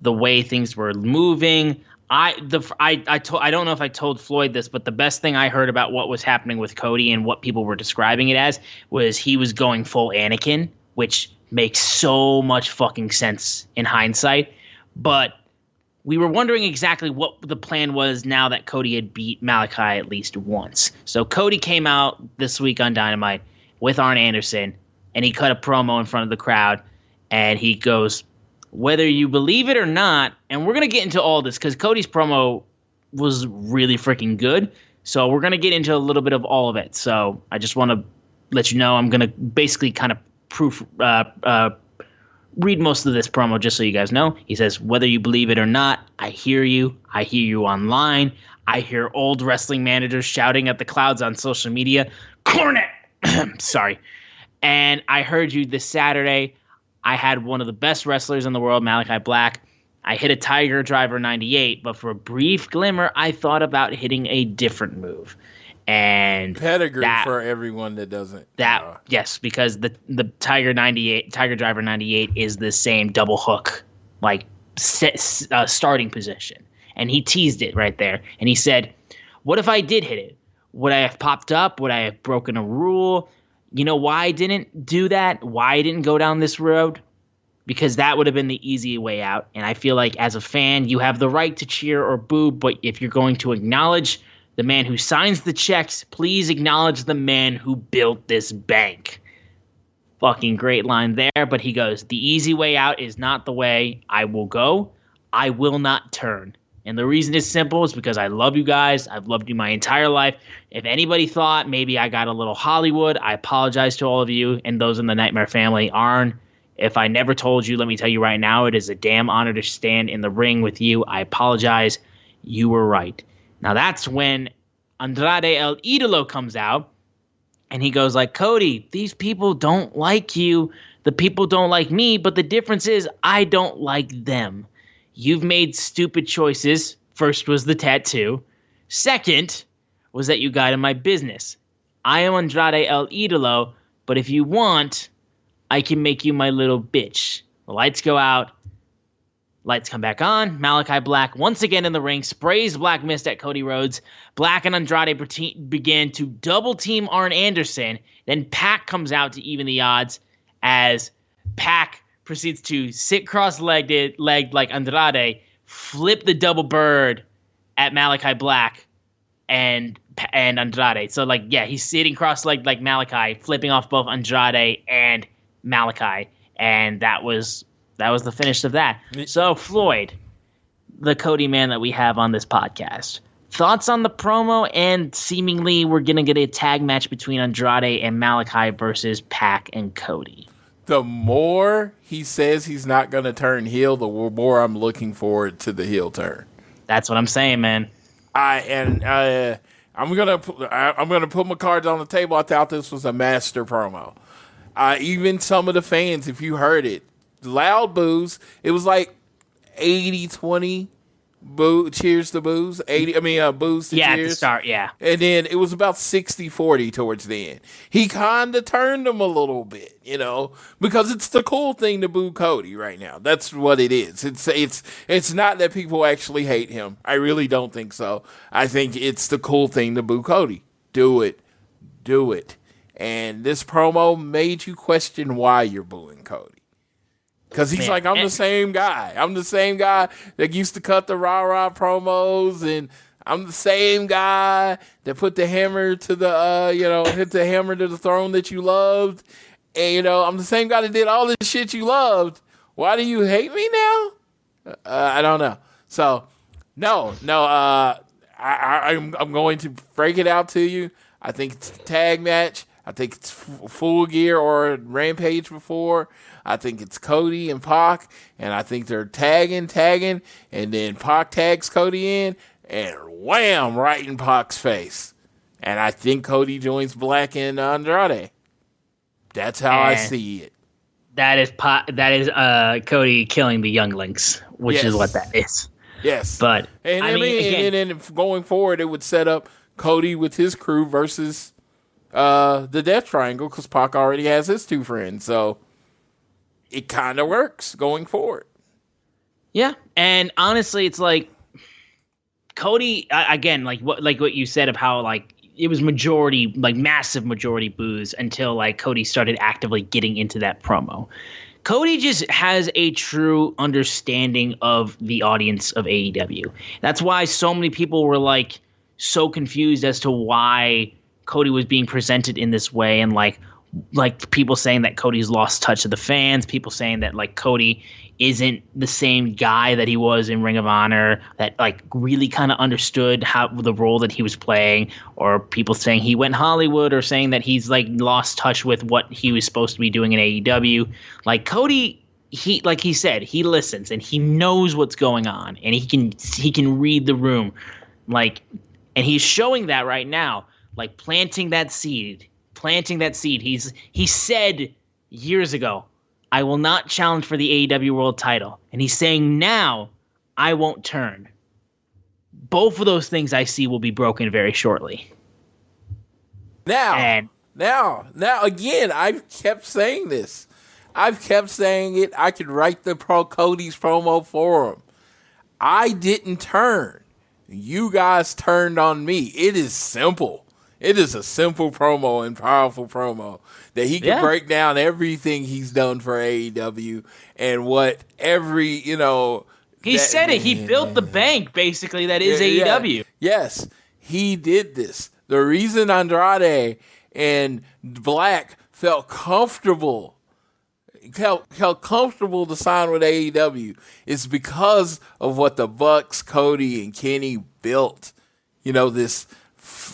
S5: the way things were moving, I don't know if I told Floyd this, but the best thing I heard about what was happening with Cody and what people were describing it as was he was going full Anakin, which makes so much fucking sense in hindsight. But we were wondering exactly what the plan was now that Cody had beat Malachi at least once. So Cody came out this week on Dynamite with Arn Anderson, and he cut a promo in front of the crowd, and he goes, whether you believe it or not, and we're going to get into all this because Cody's promo was really freaking good, so we're going to get into a little bit of all of it. So I just want to let you know I'm going to basically kind of read most of this promo just so you guys know. He says, whether you believe it or not, I hear you. I hear you online. I hear old wrestling managers shouting at the clouds on social media. Cornet! Sorry. And I heard you this Saturday. I had one of the best wrestlers in the world, Malachi Black. I hit a Tiger Driver 98, but for a brief glimmer, I thought about hitting a different move. And
S6: pedigree for everyone that doesn't.
S5: Yes, because the Tiger Driver 98 is the same double hook, like starting position. And he teased it right there. And he said, what if I did hit it? Would I have popped up? Would I have broken a rule? You know why I didn't do that? Why I didn't go down this road? Because that would have been the easy way out. And I feel like as a fan, you have the right to cheer or boo, but if you're going to acknowledge the man who signs the checks, please acknowledge the man who built this bank. Fucking great line there, but he goes, the easy way out is not the way I will go. I will not turn. And the reason is simple. It's because I love you guys. I've loved you my entire life. If anybody thought maybe I got a little Hollywood, I apologize to all of you and those in the Nightmare family. Arn, if I never told you, let me tell you right now, it is a damn honor to stand in the ring with you. I apologize. You were right. Now that's when Andrade El Idolo comes out and he goes like, Cody, these people don't like you. The people don't like me, but the difference is I don't like them. You've made stupid choices. First was the tattoo. Second was that you got in my business. I am Andrade El Idolo, but if you want, I can make you my little bitch. The lights go out. Lights come back on. Malachi Black once again in the ring, sprays Black Mist at Cody Rhodes. Black and Andrade began to double team Arn Anderson. Then Pac comes out to even the odds as Pac proceeds to sit cross-legged like Andrade, flip the double bird at Malachi Black and Andrade. So he's sitting cross-legged like Malachi, flipping off both Andrade and Malachi, and that was the finish of that. So Floyd, the Cody man that we have on this podcast. Thoughts on the promo, and seemingly we're going to get a tag match between Andrade and Malachi versus Pac and Cody.
S6: The more he says he's not going to turn heel, the more I'm looking forward to the heel turn.
S5: That's what I'm saying, man.
S6: I'm gonna put my cards on the table. I thought this was a master promo. Even some of the fans, if you heard it, loud boos. It was like 80-20 cheers to boos. Boos to cheers.
S5: Yeah, at the start, yeah.
S6: And then it was about 60-40 towards the end. He kind of turned them a little bit, because it's the cool thing to boo Cody right now. That's what it is. It's not that people actually hate him. I really don't think so. I think it's the cool thing to boo Cody. Do it. And this promo made you question why you're booing Cody. Because he's like, I'm the same guy. I'm the same guy that used to cut the rah-rah promos, and I'm the same guy that put the hammer to the, hit the hammer to the throne that you loved. And, I'm the same guy that did all this shit you loved. Why do you hate me now? I don't know. So, I'm going to break it out to you. I think it's a tag match. I think it's Full Gear or Rampage before. I think it's Cody and Pac, and I think they're tagging, and then Pac tags Cody in, and wham, right in Pac's face. And I think Cody joins Black and Andrade. That's how I see it.
S5: That is Cody killing the younglings, which is what that is.
S6: Yes.
S5: But
S6: and going forward, it would set up Cody with his crew versus the Death Triangle, because Pac already has his two friends, so it kind of works going forward. Yeah,
S5: and honestly, it's like Cody again, like what you said of how like it was majority, like massive majority boos until like Cody started actively getting into that promo. Cody just has a true understanding of the audience of AEW. That's why so many people were like so confused as to why Cody was being presented in this way, and like people saying that Cody's lost touch of the fans, people saying that like Cody isn't the same guy that he was in Ring of Honor, that like really kind of understood how the role that he was playing, or people saying he went Hollywood, or saying that he's like lost touch with what he was supposed to be doing in AEW. Like Cody, he like he said, he listens and he knows what's going on, and he can read the room, like, and he's showing that right now, like planting that seed. He said years ago, I will not challenge for the AEW World title. And he's saying now, I won't turn. Both of those things I see will be broken very shortly.
S6: Now, again, I've kept saying this. I've kept saying it. I could write the Cody's promo for him. I didn't turn. You guys turned on me. It is simple. It is a simple promo and powerful promo that he can break down everything he's done for AEW and what every,
S5: He said it. He built the bank, basically, that is AEW.
S6: Yes, he did this. The reason Andrade and Black felt comfortable to sign with AEW is because of what the Bucks, Cody, and Kenny built. This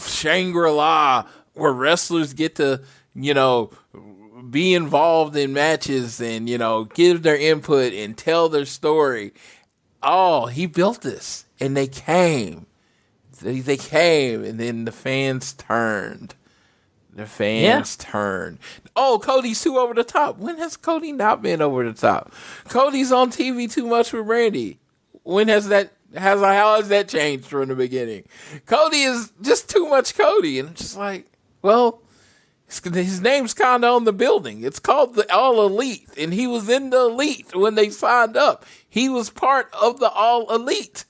S6: Shangri-La where wrestlers get to, be involved in matches and, give their input and tell their story. Oh, he built this. And they came. They came, and then the fans turned. Turned. Oh, Cody's too over the top. When has Cody not been over the top? Cody's on TV too much with Brandy. When has that... How has that changed from the beginning? Cody is just too much Cody. And I'm just like, well, his name's kind of on the building. It's called the All Elite. And he was in the Elite when they signed up. He was part of the All Elite.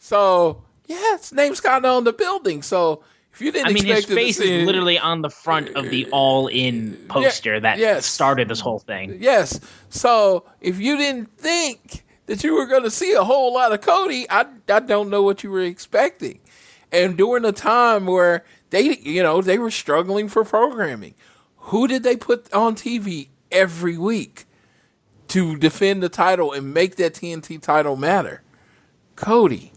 S6: So, yeah, his name's kind of on the building. So, if you didn't expect
S5: his face is literally on the front of the All In poster that started this whole thing.
S6: Yes. So, if you didn't think that you were going to see a whole lot of Cody, I don't know what you were expecting. And during a time where they were struggling for programming, who did they put on TV every week to defend the title and make that TNT title matter? Cody.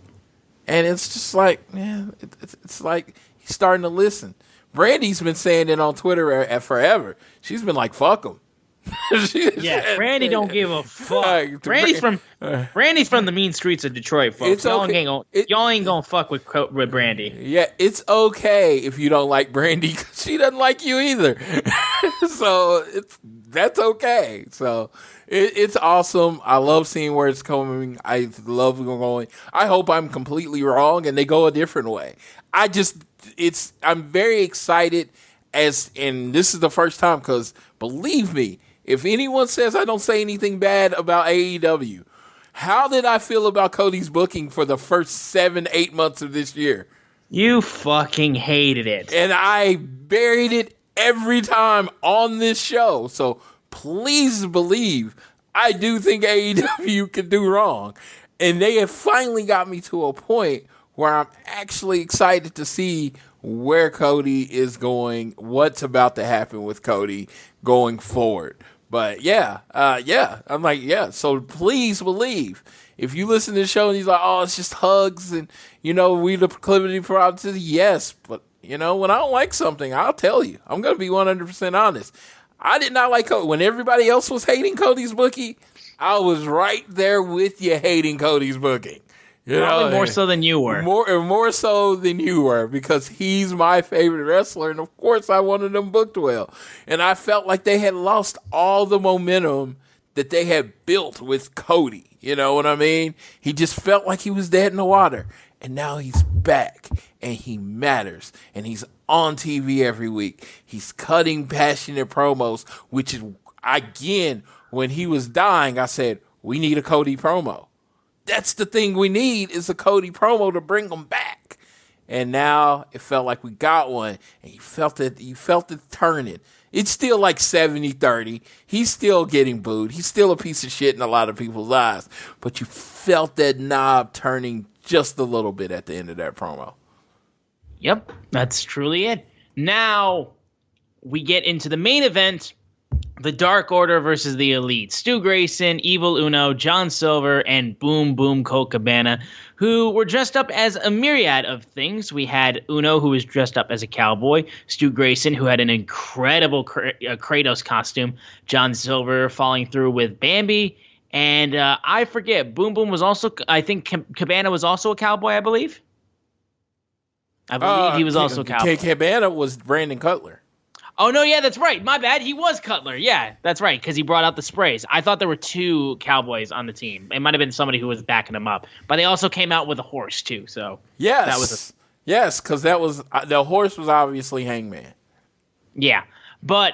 S6: And it's just like, it's like he's starting to listen. Brandy's been saying it on Twitter forever. She's been like, fuck him.
S5: Brandy don't give a fuck. Brandy's from the mean streets of Detroit, folks. Y'all ain't gonna fuck with Brandy.
S6: Yeah, it's okay if you don't like Brandy, 'cause she doesn't like you either. So that's okay. So it's awesome. I love seeing where it's coming. I love going. I hope I'm completely wrong and they go a different way. I'm very excited and this is the first time, because believe me, if anyone says I don't say anything bad about AEW, how did I feel about Cody's booking for the first 7-8 months of this year?
S5: You fucking hated it.
S6: And I buried it every time on this show. So please believe I do think AEW can do wrong. And they have finally got me to a point where I'm actually excited to see where Cody is going, what's about to happen with Cody going forward. But I'm like, so please believe. If you listen to the show and he's like, oh, it's just hugs and, we the proclivity for opposite. Yes, but, when I don't like something, I'll tell you. I'm going to be 100% honest. I did not like Cody. When everybody else was hating Cody's booking, I was right there with you hating Cody's booking.
S5: Probably more so than you were.
S6: More so than you were, because he's my favorite wrestler, and of course I wanted him booked well. And I felt like they had lost all the momentum that they had built with Cody. You know what I mean? He just felt like he was dead in the water. And now he's back, and he matters, and he's on TV every week. He's cutting passionate promos, which is, again, when he was dying, I said, we need a Cody promo. That's the thing we need, is a Cody promo to bring him back. And now it felt like we got one, and you felt it turning. It's still like 70-30. He's still getting booed. He's still a piece of shit in a lot of people's eyes. But you felt that knob turning just a little bit at the end of that promo.
S5: Yep, that's truly it. Now we get into the main event. The Dark Order versus the Elite. Stu Grayson, Evil Uno, John Silver, and Boom Boom Colt Cabana, who were dressed up as a myriad of things. We had Uno, who was dressed up as a cowboy. Stu Grayson, who had an incredible Kratos costume. John Silver falling through with Bambi. And I forget, Boom Boom was also, I think Cabana was also a cowboy, I believe. He was also a cowboy.
S6: Cabana was Brandon Cutler.
S5: Oh, no, yeah, that's right. My bad. He was Cutler. Yeah, that's right, because he brought out the sprays. I thought there were two cowboys on the team. It might have been somebody who was backing him up. But they also came out with a horse, too. So
S6: yes, because that was the horse was obviously Hangman.
S5: Yeah, but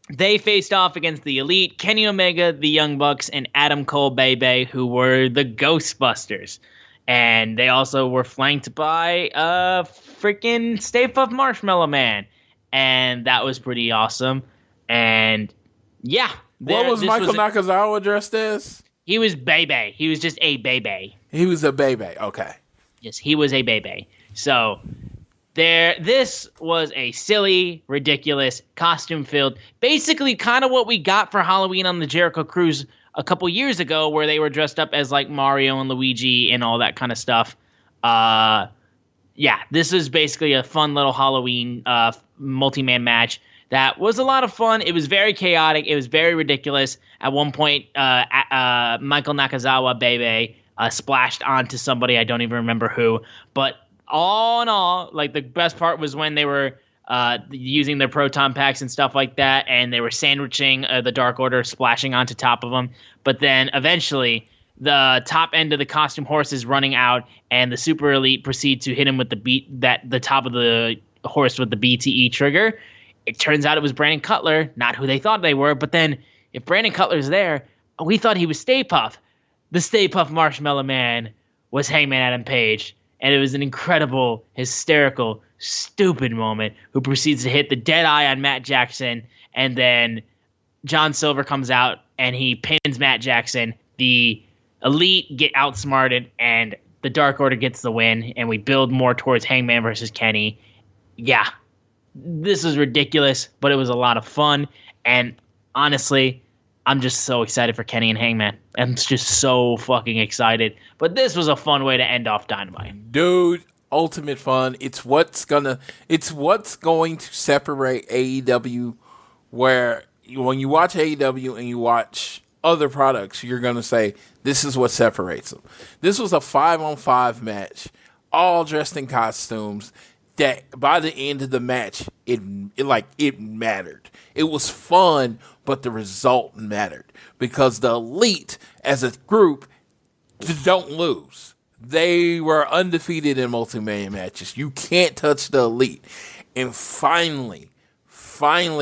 S5: they faced off against the Elite, Kenny Omega, the Young Bucks, and Adam Cole Bebe, who were the Ghostbusters. And they also were flanked by freaking Stay Puft Marshmallow Man. And that was pretty awesome. And yeah.
S6: What was Michael Nakazawa dressed as?
S5: He was Bebe. He was just a Bebe.
S6: He was a Bebe. Okay.
S5: Yes, he was a Bebe. So this was a silly, ridiculous, costume-filled, basically kind of what we got for Halloween on the Jericho Cruise a couple years ago, where they were dressed up as like Mario and Luigi and all that kind of stuff. Yeah, this is basically a fun little Halloween multi-man match that was a lot of fun. It was very chaotic. It was very ridiculous. At one point, Michael Nakazawa, Bebe, splashed onto somebody. I don't even remember who. But all in all, like, the best part was when they were using their proton packs and stuff like that, and they were sandwiching the Dark Order, splashing onto top of them. But then eventually, the top end of the costume horse is running out, and the Super Elite proceed to hit him with the top of the horse with the BTE trigger. It turns out it was Brandon Cutler, not who they thought they were. But then, if Brandon Cutler's there, we thought he was Stay Puft. The Stay Puft Marshmallow Man was Hangman Adam Page, and it was an incredible, hysterical, stupid moment. Who proceeds to hit the dead eye on Matt Jackson, and then John Silver comes out and he pins Matt Jackson. The Elite get outsmarted, and the Dark Order gets the win, and we build more towards Hangman versus Kenny. Yeah, this was ridiculous, but it was a lot of fun. And honestly, I'm just so excited for Kenny and Hangman. I'm just so fucking excited. But this was a fun way to end off Dynamite.
S6: Dude, ultimate fun. It's what's going to separate AEW, where when you watch AEW and you watch other products, you're going to say, this is what separates them. This was a 5-on-5 match, all dressed in costumes, that by the end of the match, it mattered. It was fun, but the result mattered because the Elite as a group don't lose. They were undefeated in multi-man matches. You can't touch the Elite. And finally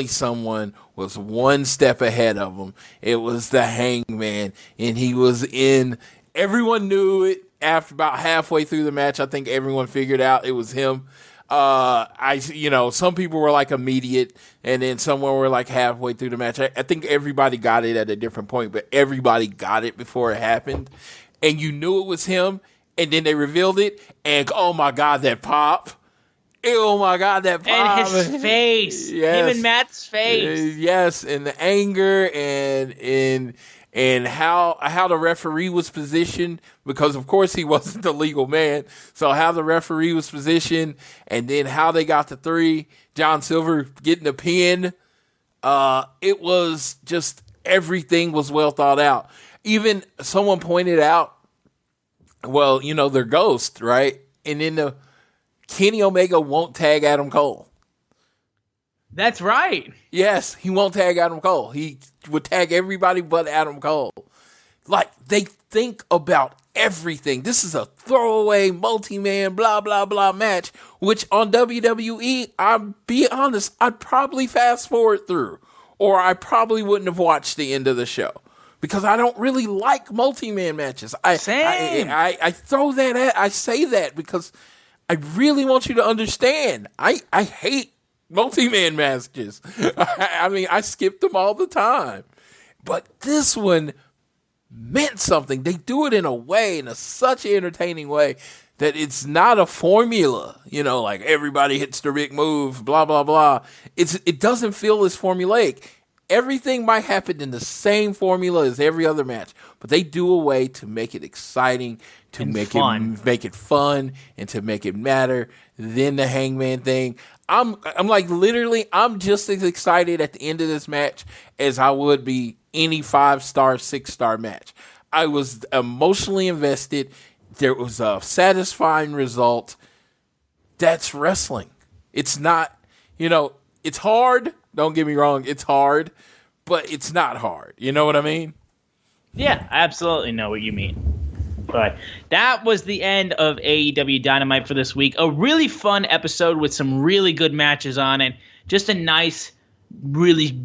S6: someone was one step ahead of them. It was the Hangman, and he was in. Everyone knew it after about halfway through the match. I think everyone figured out it was him. Some people were like immediate, and then some were like halfway through the match. I think everybody got it at a different point, but everybody got it before it happened, and you knew it was him. And then they revealed it, and oh my God, that pop! Oh my God, that pop!
S5: And his face,
S6: yes.
S5: Him and Matt's face,
S6: yes, and the anger and how the referee was positioned, because of course he wasn't the legal man. So how the referee was positioned, and then how they got the 3, John Silver getting the pin. It was just, everything was well thought out. Even someone pointed out, well, they're Ghost, right? And then Kenny Omega won't tag Adam Cole.
S5: That's right.
S6: Yes, he won't tag Adam Cole. He would tag everybody but Adam Cole. Like, they think about everything. This is a throwaway, multi-man, blah, blah, blah match, which on WWE, I'll be honest, I'd probably fast forward through, or I probably wouldn't have watched the end of the show, because I don't really like multi-man matches.
S5: Same.
S6: I throw that at, I say that because I really want you to understand. I hate multi-man matches. I skip them all the time. But this one meant something. They do it in such an entertaining way, that it's not a formula, like everybody hits the big move, blah, blah, blah. It doesn't feel as formulaic. Everything might happen in the same formula as every other match, but they do a way to make it exciting, to make it fun, and to make it matter. Then the Hangman thing. I'm like, literally, I'm just as excited at the end of this match as I would be any 5-star, 6-star match. I was emotionally invested. There was a satisfying result. That's wrestling. It's not, it's hard. Don't get me wrong. It's hard, but it's not hard. You know what I mean?
S5: Yeah, I absolutely know what you mean. But that was the end of AEW Dynamite for this week. A really fun episode with some really good matches on it. Just a nice, really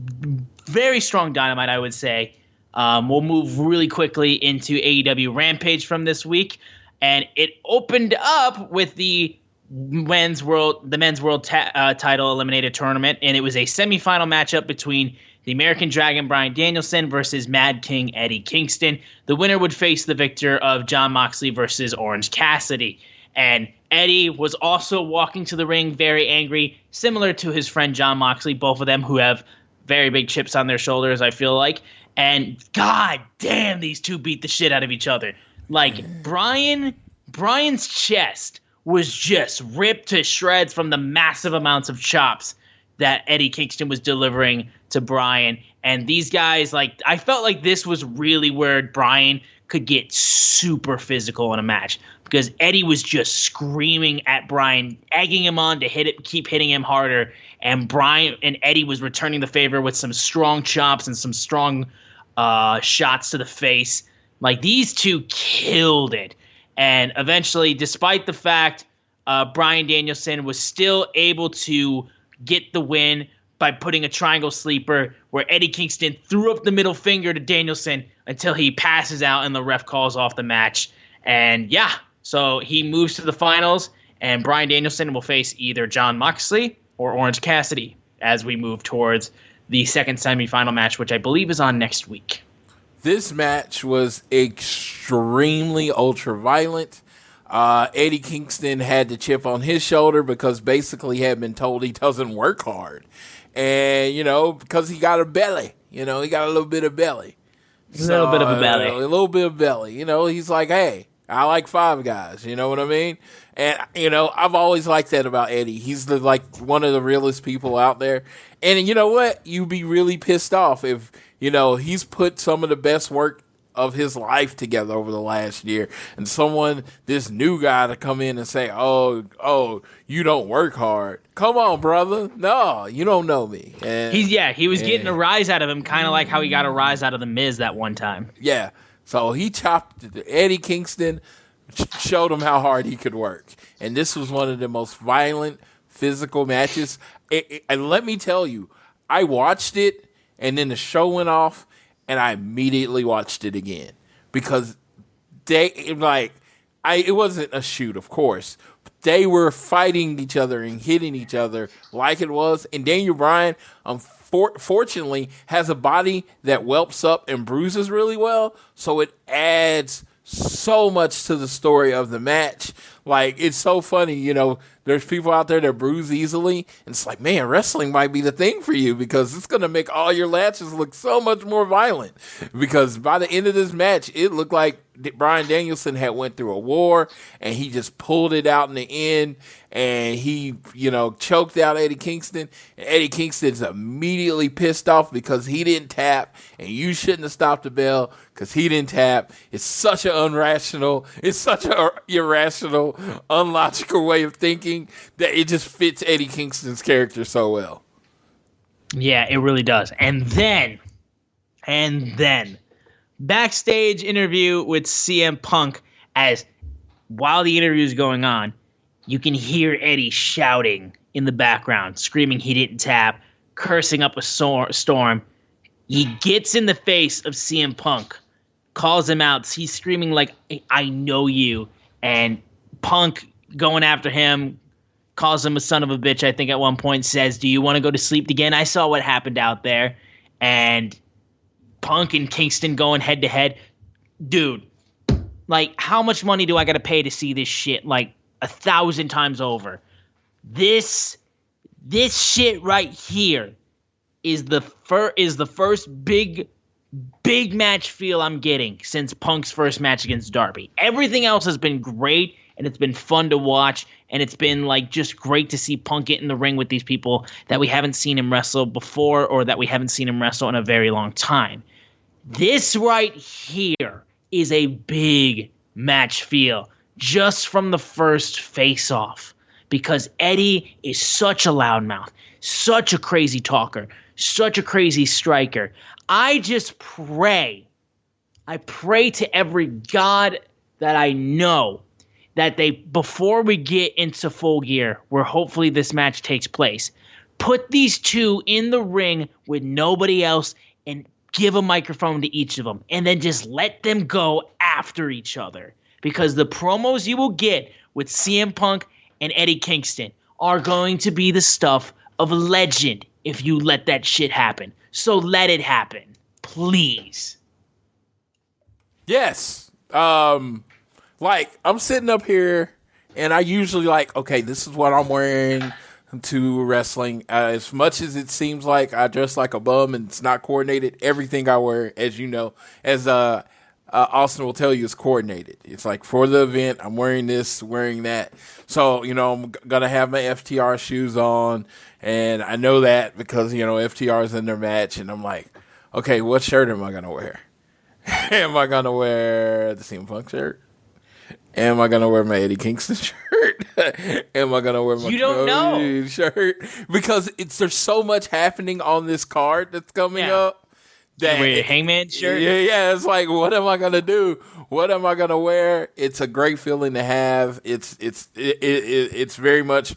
S5: very strong Dynamite, I would say. We'll move really quickly into AEW Rampage from this week. And it opened up with the men's world title eliminator tournament. And it was a semifinal matchup between the American Dragon Bryan Danielson versus Mad King Eddie Kingston. The winner would face the victor of Jon Moxley versus Orange Cassidy. And Eddie was also walking to the ring very angry, similar to his friend Jon Moxley, both of them who have very big chips on their shoulders, I feel like. And god damn, these two beat the shit out of each other. Like, Bryan's chest was just ripped to shreds from the massive amounts of chops that Eddie Kingston was delivering to Bryan. And these guys, like, I felt like this was really where Bryan could get super physical in a match, because Eddie was just screaming at Bryan, egging him on to keep hitting him harder. And Bryan and Eddie was returning the favor with some strong chops and some strong shots to the face. Like, these two killed it. And eventually, despite the fact Bryan Danielson was still able to get the win by putting a triangle sleeper where Eddie Kingston threw up the middle finger to Danielson until he passes out and the ref calls off the match. And yeah, so he moves to the finals, and Bryan Danielson will face either Jon Moxley or Orange Cassidy as we move towards the second semifinal match, which I believe is on next week.
S6: This match was extremely ultra-violent. Eddie Kingston had the chip on his shoulder because basically he had been told he doesn't work hard. And, because he got a belly. He got a little bit of belly.
S5: A little bit of a belly.
S6: A little bit of belly. He's like, hey, I like Five Guys. You know what I mean? And, I've always liked that about Eddie. He's one of the realest people out there. And you know what? You'd be really pissed off if, he's put some of the best work of his life together over the last year, and this new guy to come in and say, oh, you don't work hard. Come on, brother. No, you don't know me. And
S5: he was getting a rise out of him, kind of like how he got a rise out of the Miz that one time.
S6: Yeah. So he chopped Eddie Kingston, showed him how hard he could work. And this was one of the most violent, physical matches. And let me tell you, I watched it, and then the show went off, and I immediately watched it again because it wasn't a shoot, of course. They were fighting each other and hitting each other like it was. And Daniel Bryan, fortunately, has a body that whelps up and bruises really well. So it adds so much to the story of the match. It's so funny, there's people out there that bruise easily, and it's like, man, wrestling might be the thing for you because it's going to make all your matches look so much more violent. Because by the end of this match, it looked like Bryan Danielson had went through a war, and he just pulled it out in the end, and he, choked out Eddie Kingston. And Eddie Kingston's immediately pissed off because he didn't tap, and you shouldn't have stopped the bell because he didn't tap. It's such an irrational, unlogical way of thinking that it just fits Eddie Kingston's character so well.
S5: Yeah, it really does. And then, backstage interview with CM Punk, as while the interview is going on, you can hear Eddie shouting in the background, screaming he didn't tap, cursing up a storm. He gets in the face of CM Punk, calls him out. He's screaming like, I know you. And Punk going after him, calls him a son of a bitch, I think at one point, says, do you want to go to sleep again? I saw what happened out there. And Punk and Kingston going head to head. Dude, how much money do I got to pay to see this shit 1,000 times over? This shit right here is the first big match feel I'm getting since Punk's first match against Darby. Everything else has been great, and it's been fun to watch, and it's been just great to see Punk get in the ring with these people that we haven't seen him wrestle before, or that we haven't seen him wrestle in a very long time. This right here is a big match feel just from the first face-off, because Eddie is such a loudmouth, such a crazy talker, such a crazy striker. I pray to every god that I know that before we get into Full Gear, where hopefully this match takes place, put these two in the ring with nobody else and give a microphone to each of them, and then just let them go after each other. Because the promos you will get with CM Punk and Eddie Kingston are going to be the stuff of legend if you let that shit happen. So let it happen. Please.
S6: Yes. I'm sitting up here, and I usually okay, this is what I'm wearing to wrestling. As much as it seems like I dress like a bum and it's not coordinated, everything I wear, as you know, as Austin will tell you, is coordinated. It's for the event, I'm wearing this, wearing that. So, I'm going to have my FTR shoes on, and I know that because, FTR is in their match, and I'm like, okay, what shirt am I going to wear? Am I going to wear the CM Punk shirt? Am I going to wear my Eddie Kingston shirt? Am I going to wear my Cody shirt? Because there's so much happening on this card that's coming up.
S5: That, wear your Hangman shirt?
S6: Yeah. It's what am I going to do? What am I going to wear? It's a great feeling to have. It's very much,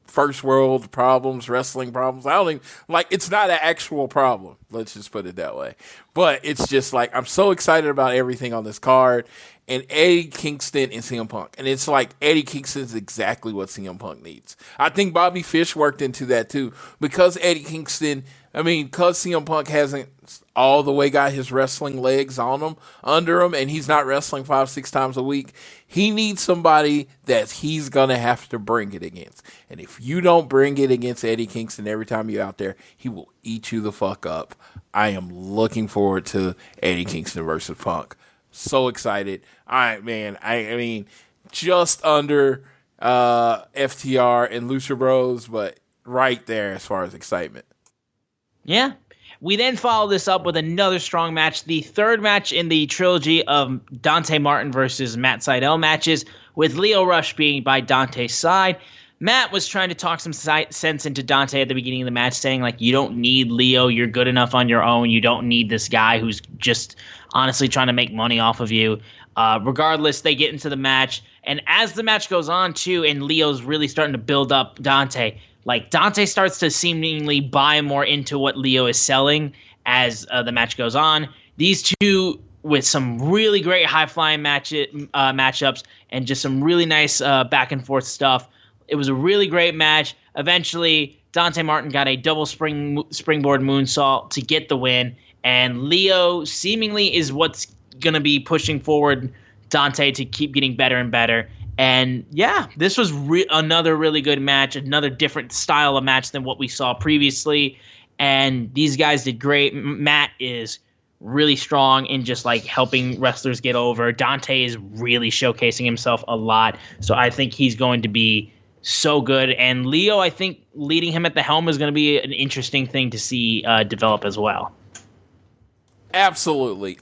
S6: first world problems, wrestling problems. I don't even, it's not an actual problem. Let's just put it that way. But it's just I'm so excited about everything on this card, and Eddie Kingston and CM Punk. And it's Eddie Kingston is exactly what CM Punk needs. I think Bobby Fish worked into that too, because Eddie Kingston I mean, because CM Punk hasn't all the way got his wrestling legs under him, and he's not wrestling 5-6 times a week, he needs somebody that he's going to have to bring it against. And if you don't bring it against Eddie Kingston every time you're out there, he will eat you the fuck up. I am looking forward to Eddie Kingston versus Punk. So excited. All right, man. I mean, just under FTR and Lucha Bros, but right there as far as excitement.
S5: Yeah. We then follow this up with another strong match, the third match in the trilogy of Dante Martin versus Matt Sydal matches, with Lio Rush being by Dante's side. Matt was trying to talk some sense into Dante at the beginning of the match, saying, like, you don't need Lio. You're good enough on your own. You don't need this guy who's just honestly trying to make money off of you. Regardless, they get into the match. And as the match goes on, too, and Leo's really starting to build up Dante, like, Dante starts to seemingly buy more into what Lio is selling as the match goes on. These two, with some really great high-flying matchups and just some really nice back-and-forth stuff. It was a really great match. Eventually, Dante Martin got a double springboard moonsault to get the win, and Lio seemingly is what's going to be pushing forward Dante to keep getting better and better. And yeah, this was another really good match, another different style of match than what we saw previously. And these guys did great. Matt is really strong in just like helping wrestlers get over. Dante is really showcasing himself a lot. So I think he's going to be so good. And Lio, I think leading him at the helm is going to be an interesting thing to see develop as well.
S6: Absolutely.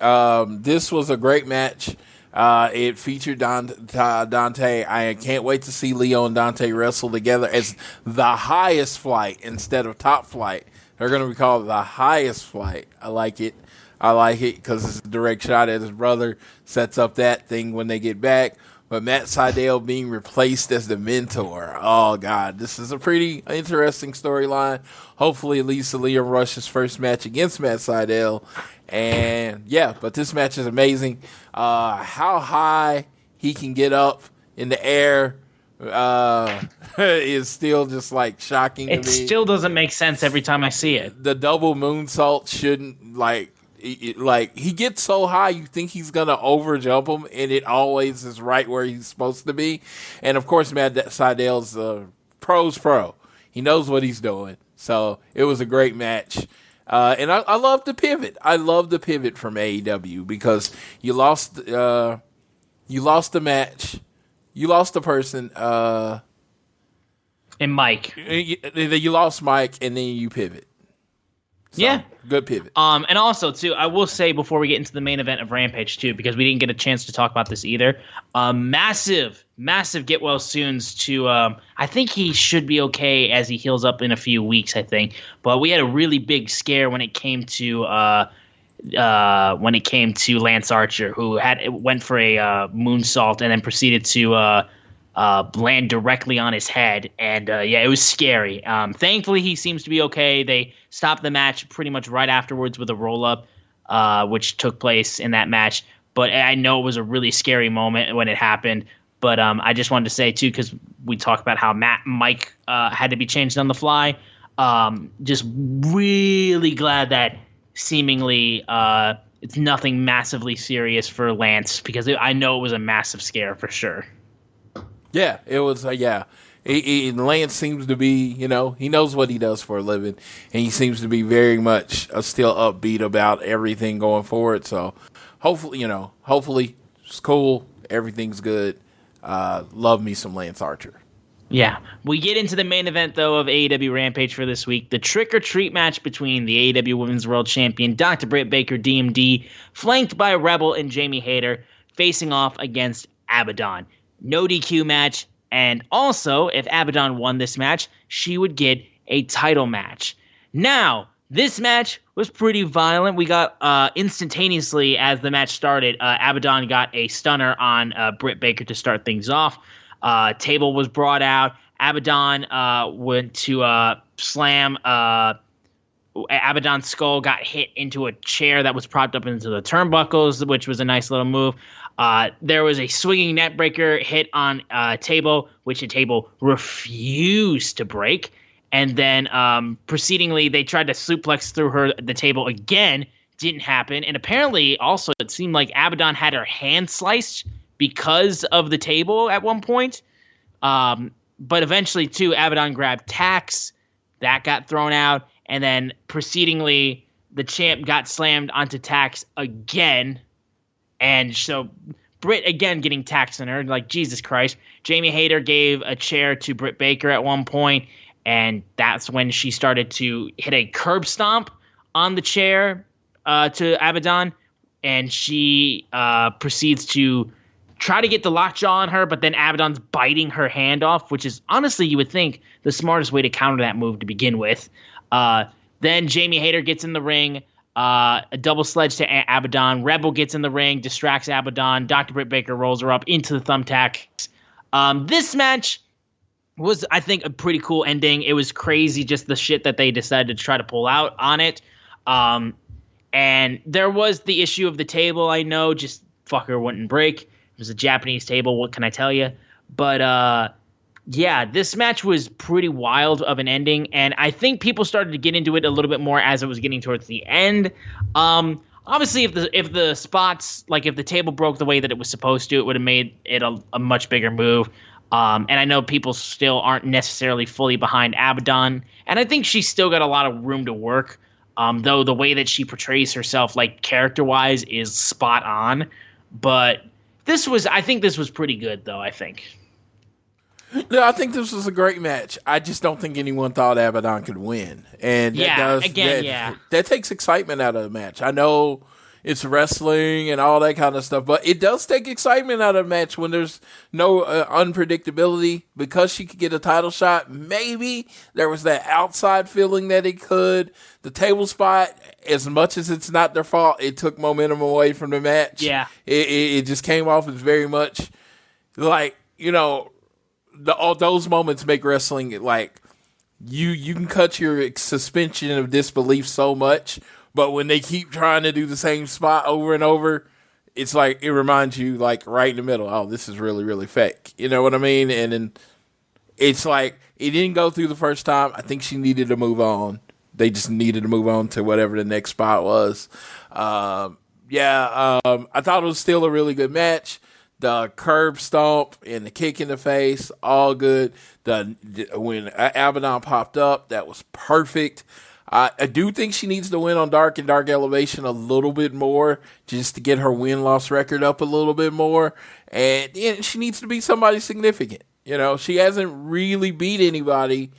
S6: This was a great match. It featured Dante. I can't wait to see Lio and Dante wrestle together as the highest flight instead of top flight. They're going to be called the highest flight. I like it because it's a direct shot at his brother. Sets up that thing when they get back. But Matt Sydal being replaced as the mentor. Oh, God. This is a pretty interesting storyline. Hopefully it leads to Lio Rush's first match against Matt Sydal. And, yeah, but this match is amazing. How high he can get up in the air is still just, like, shocking to me.
S5: It still doesn't make sense every time I see it.
S6: The double moonsault shouldn't, like... he gets so high you think he's gonna overjump him, and it always is right where he's supposed to be. And of course, Matt Sydal's pro's pro. He knows what he's doing. So it was a great match. And I love the pivot. I love the pivot from AEW because you lost the match, you lost the person,
S5: and Mike.
S6: You lost Mike, and then you pivot. So,
S5: yeah.
S6: Good pivot.
S5: And also, too, I will say before we get into the main event of Rampage, too, because we didn't get a chance to talk about this either, massive get well soons to, I think he should be okay as he heals up in a few weeks, I think. But we had a really big scare when it came to Lance Archer, who went for a moonsault and then proceeded to land directly on his head. And it was scary. Thankfully, he seems to be okay. They stopped the match pretty much right afterwards with a roll-up, which took place in that match. But I know it was a really scary moment when it happened. But I just wanted to say, too, because we talked about how Mike had to be changed on the fly. Just really glad that seemingly it's nothing massively serious for Lance, because I know it was a massive scare for sure.
S6: Yeah, it was, Lance seems to be, he knows what he does for a living, and he seems to be very much still upbeat about everything going forward. So hopefully it's cool. Everything's good. Love me some Lance Archer.
S5: Yeah. We get into the main event, though, of AEW Rampage for this week. The trick-or-treat match between the AEW Women's World Champion, Dr. Britt Baker, DMD, flanked by Rebel and Jamie Hayter, facing off against Abaddon. No DQ match, and also, if Abaddon won this match, she would get a title match. Now, this match was pretty violent. We got, instantaneously, as the match started, Abaddon got a stunner on Britt Baker to start things off. Table was brought out. Abaddon went to slam. Abaddon's skull got hit into a chair that was propped up into the turnbuckles, which was a nice little move. There was a swinging neckbreaker hit on Table, which the Table refused to break. And then precedingly, they tried to suplex through the table again. Didn't happen. And apparently, also, it seemed like Abaddon had her hand sliced because of the table at one point. But eventually, too, Abaddon grabbed Tax. That got thrown out. And then precedingly, the champ got slammed onto Tax again. And so Britt again getting Tax in her. Like, Jesus Christ. Jamie Hayter gave a chair to Britt Baker at one point. And that's when she started to hit a curb stomp on the chair to Abaddon. And she proceeds to try to get the lockjaw on her, but then Abaddon's biting her hand off, which is honestly, you would think, the smartest way to counter that move to begin with. Then Jamie Hayter gets in the ring, a double sledge to Abaddon. Rebel gets in the ring, distracts Abaddon. Dr. Britt Baker rolls her up into the thumbtacks. This match was, I think, a pretty cool ending. It was crazy, just the shit that they decided to try to pull out on it. And there was the issue of the table, I know, just fucker wouldn't break. It was a Japanese table, what can I tell you? But, yeah, this match was pretty wild of an ending, and I think people started to get into it a little bit more as it was getting towards the end. Obviously, if the spots, like if the table broke the way that it was supposed to, it would have made it a much bigger move. And I know people still aren't necessarily fully behind Abaddon, and I think she's still got a lot of room to work. Though the way that she portrays herself, like character-wise, is spot on. But I think this was pretty good, though. I think.
S6: No, I think this was a great match. I just don't think anyone thought Abaddon could win, and that takes excitement out of the match. I know it's wrestling and all that kind of stuff, but it does take excitement out of a match when there's no unpredictability. Because she could get a title shot, maybe there was that outside feeling that it could. The table spot, as much as it's not their fault, it took momentum away from the match.
S5: Yeah.
S6: It just came off as very much like, all those moments make wrestling like you can cut your suspension of disbelief so much, but when they keep trying to do the same spot over and over, it's like it reminds you, like, right in the middle, oh, this is really, really fake. You know what I mean? And then it's like it didn't go through the first time. I think she needed to move on. They just needed to move on to whatever the next spot was. I thought it was still a really good match. The curb stomp and the kick in the face, all good. When Abaddon popped up, that was perfect. I do think she needs to win on Dark and Dark Elevation a little bit more, just to get her win-loss record up a little bit more. And she needs to be somebody significant. She hasn't really beat anybody,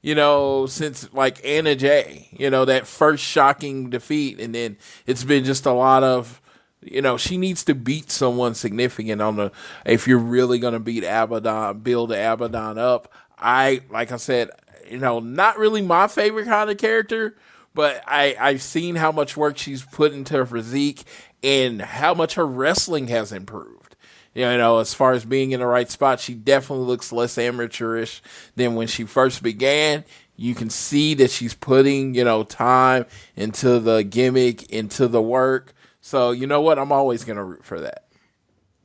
S6: since like Anna Jay, that first shocking defeat. And then it's been just a lot of, she needs to beat someone significant if you're really going to beat Abaddon, build Abaddon up. Like I said, not really my favorite kind of character, but I've seen how much work she's put into her physique and how much her wrestling has improved. As far as being in the right spot, she definitely looks less amateurish than when she first began. You can see that she's putting, time into the gimmick, into the work. So, you know what? I'm always going to root for that.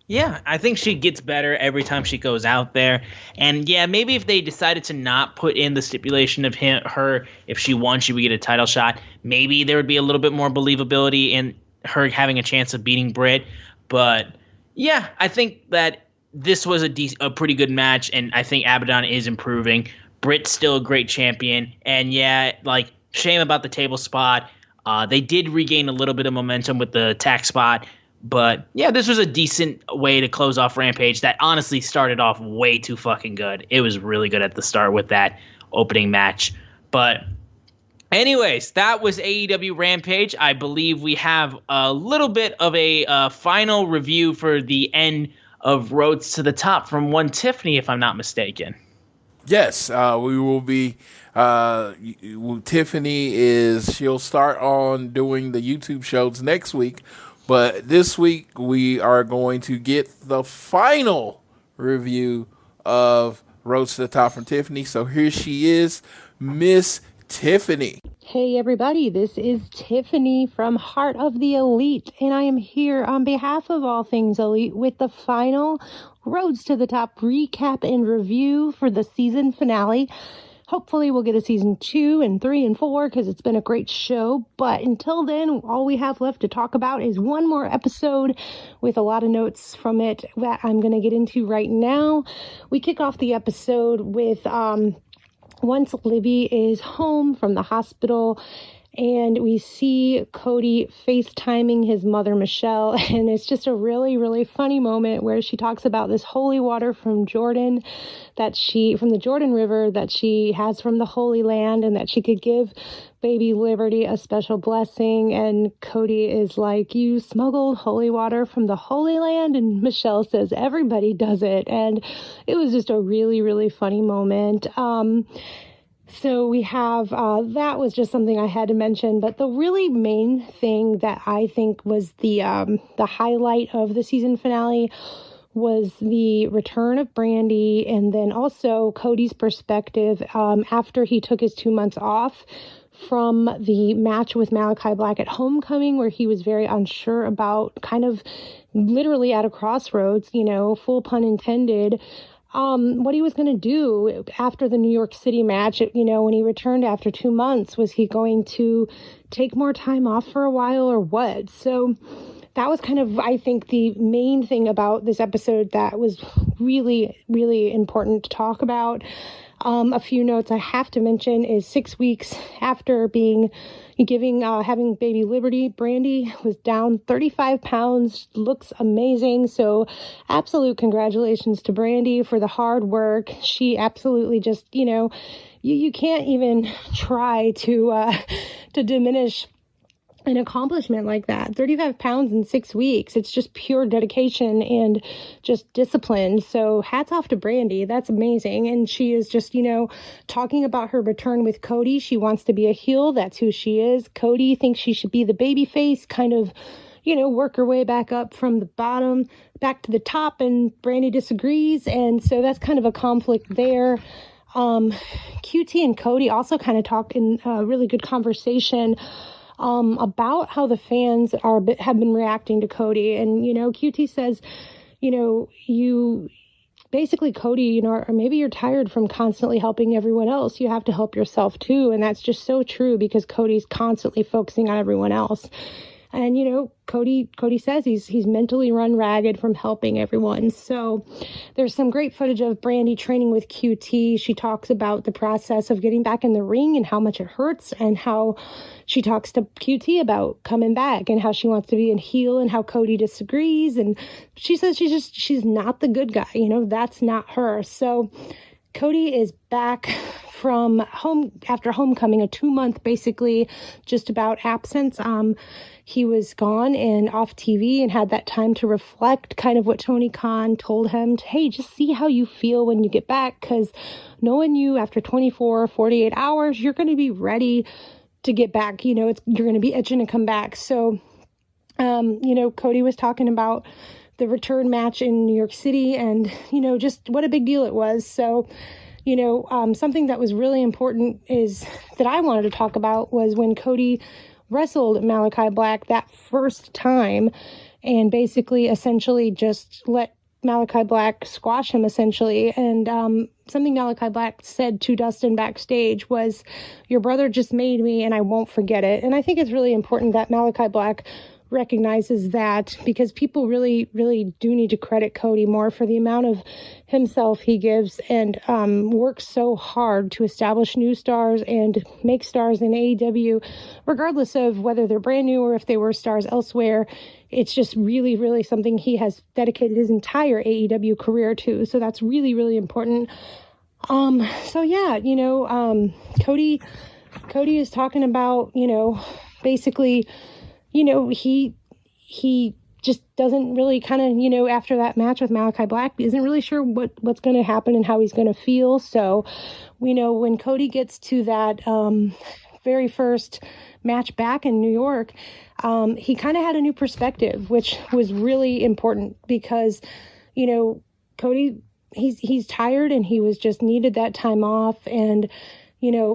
S5: Yeah, I think she gets better every time she goes out there. And yeah, maybe if they decided to not put in the stipulation of her, if she won, she would get a title shot, maybe there would be a little bit more believability in her having a chance of beating Britt. But yeah, I think that this was a pretty good match, and I think Abaddon is improving. Britt's still a great champion. And yeah, like, shame about the table spot. They did regain a little bit of momentum with the tax spot. But yeah, this was a decent way to close off Rampage that honestly started off way too fucking good. It was really good at the start with that opening match. But anyways, that was AEW Rampage. I believe we have a little bit of a final review for the end of Roads to the Top from one Tiffany, if I'm not mistaken.
S6: Yes, we will be. Tiffany she'll start on doing the YouTube shows next week. But this week, we are going to get the final review of Roads to the Top from Tiffany. So here she is, Miss Tiffany.
S9: Hey, everybody. This is Tiffany from Heart of the Elite, and I am here on behalf of All Things Elite with the final Roads to the Top recap and review for the season finale hopefully we'll get a season 2 and 3 and 4 because it's been a great show. But until then, all we have left to talk about is one more episode with a lot of notes from it that I'm going to get into right now. We kick off the episode with once Libby is home from the hospital, and we see Cody FaceTiming his mother, Michelle, and it's just a really, really funny moment where she talks about this holy water from Jordan from the Jordan River that she has from the Holy Land, and that she could give baby Liberty a special blessing. And Cody is like, "You smuggled holy water from the Holy Land?" And Michelle says, "Everybody does it." And it was just a really, really funny moment. So we have, that was just something I had to mention, but the really main thing that I think was the highlight of the season finale was the return of Brandy, and then also Cody's perspective after he took his 2 months off from the match with Malachi Black at Homecoming, where he was very unsure about, kind of literally at a crossroads, full pun intended, what he was going to do after the New York City match. When he returned after 2 months, was he going to take more time off for a while or what? So that was kind of, I think, the main thing about this episode that was really, really important to talk about. A few notes I have to mention is 6 weeks after having baby Liberty, Brandy was down 35 pounds, looks amazing. So absolute congratulations to Brandy for the hard work. She absolutely just, you can't even try to diminish an accomplishment like that. 35 pounds in 6 weeks. It's just pure dedication and just discipline. So hats off to Brandy. That's amazing. And she is just, talking about her return with Cody. She wants to be a heel. That's who she is. Cody thinks she should be the baby face, kind of, work her way back up from the bottom back to the top, and Brandy disagrees. And so that's kind of a conflict there. QT and Cody also kind of talked in a really good conversation about how the fans have been reacting to Cody. And, QT says, you basically, Cody, or maybe you're tired from constantly helping everyone else. You have to help yourself too. And that's just so true, because Cody's constantly focusing on everyone else. And, Cody says he's mentally run ragged from helping everyone. So there's some great footage of Brandy training with QT. She talks about the process of getting back in the ring and how much it hurts, and how she talks to QT about coming back and how she wants to be a heel and how Cody disagrees. And she says she's not the good guy. That's not her. So Cody is back from home after Homecoming, a 2-month basically just about absence. He was gone and off TV and had that time to reflect, kind of what Tony Khan told him, hey, just see how you feel when you get back, because knowing you after 24 or 48 hours, you're going to be ready to get back. You're going to be itching to come back. So, Cody was talking about the return match in New York City and, just what a big deal it was. So, something that was really important that I wanted to talk about was when Cody wrestled Malachi Black that first time, and basically essentially just let Malachi Black squash him essentially. And something Malachi Black said to Dustin backstage was, "Your brother just made me and I won't forget it." And I think it's really important that Malachi Black recognizes that, because people really, really do need to credit Cody more for the amount of himself he gives and works so hard to establish new stars and make stars in AEW, regardless of whether they're brand new or if they were stars elsewhere. It's just really, really something he has dedicated his entire AEW career to. So that's really, really important. Cody is talking about, basically, he just doesn't really kind of, after that match with Malachi Black, isn't really sure what's going to happen and how he's going to feel. So, when Cody gets to that very first match back in New York, he kind of had a new perspective, which was really important because, Cody, he's tired and he was just needed that time off. And,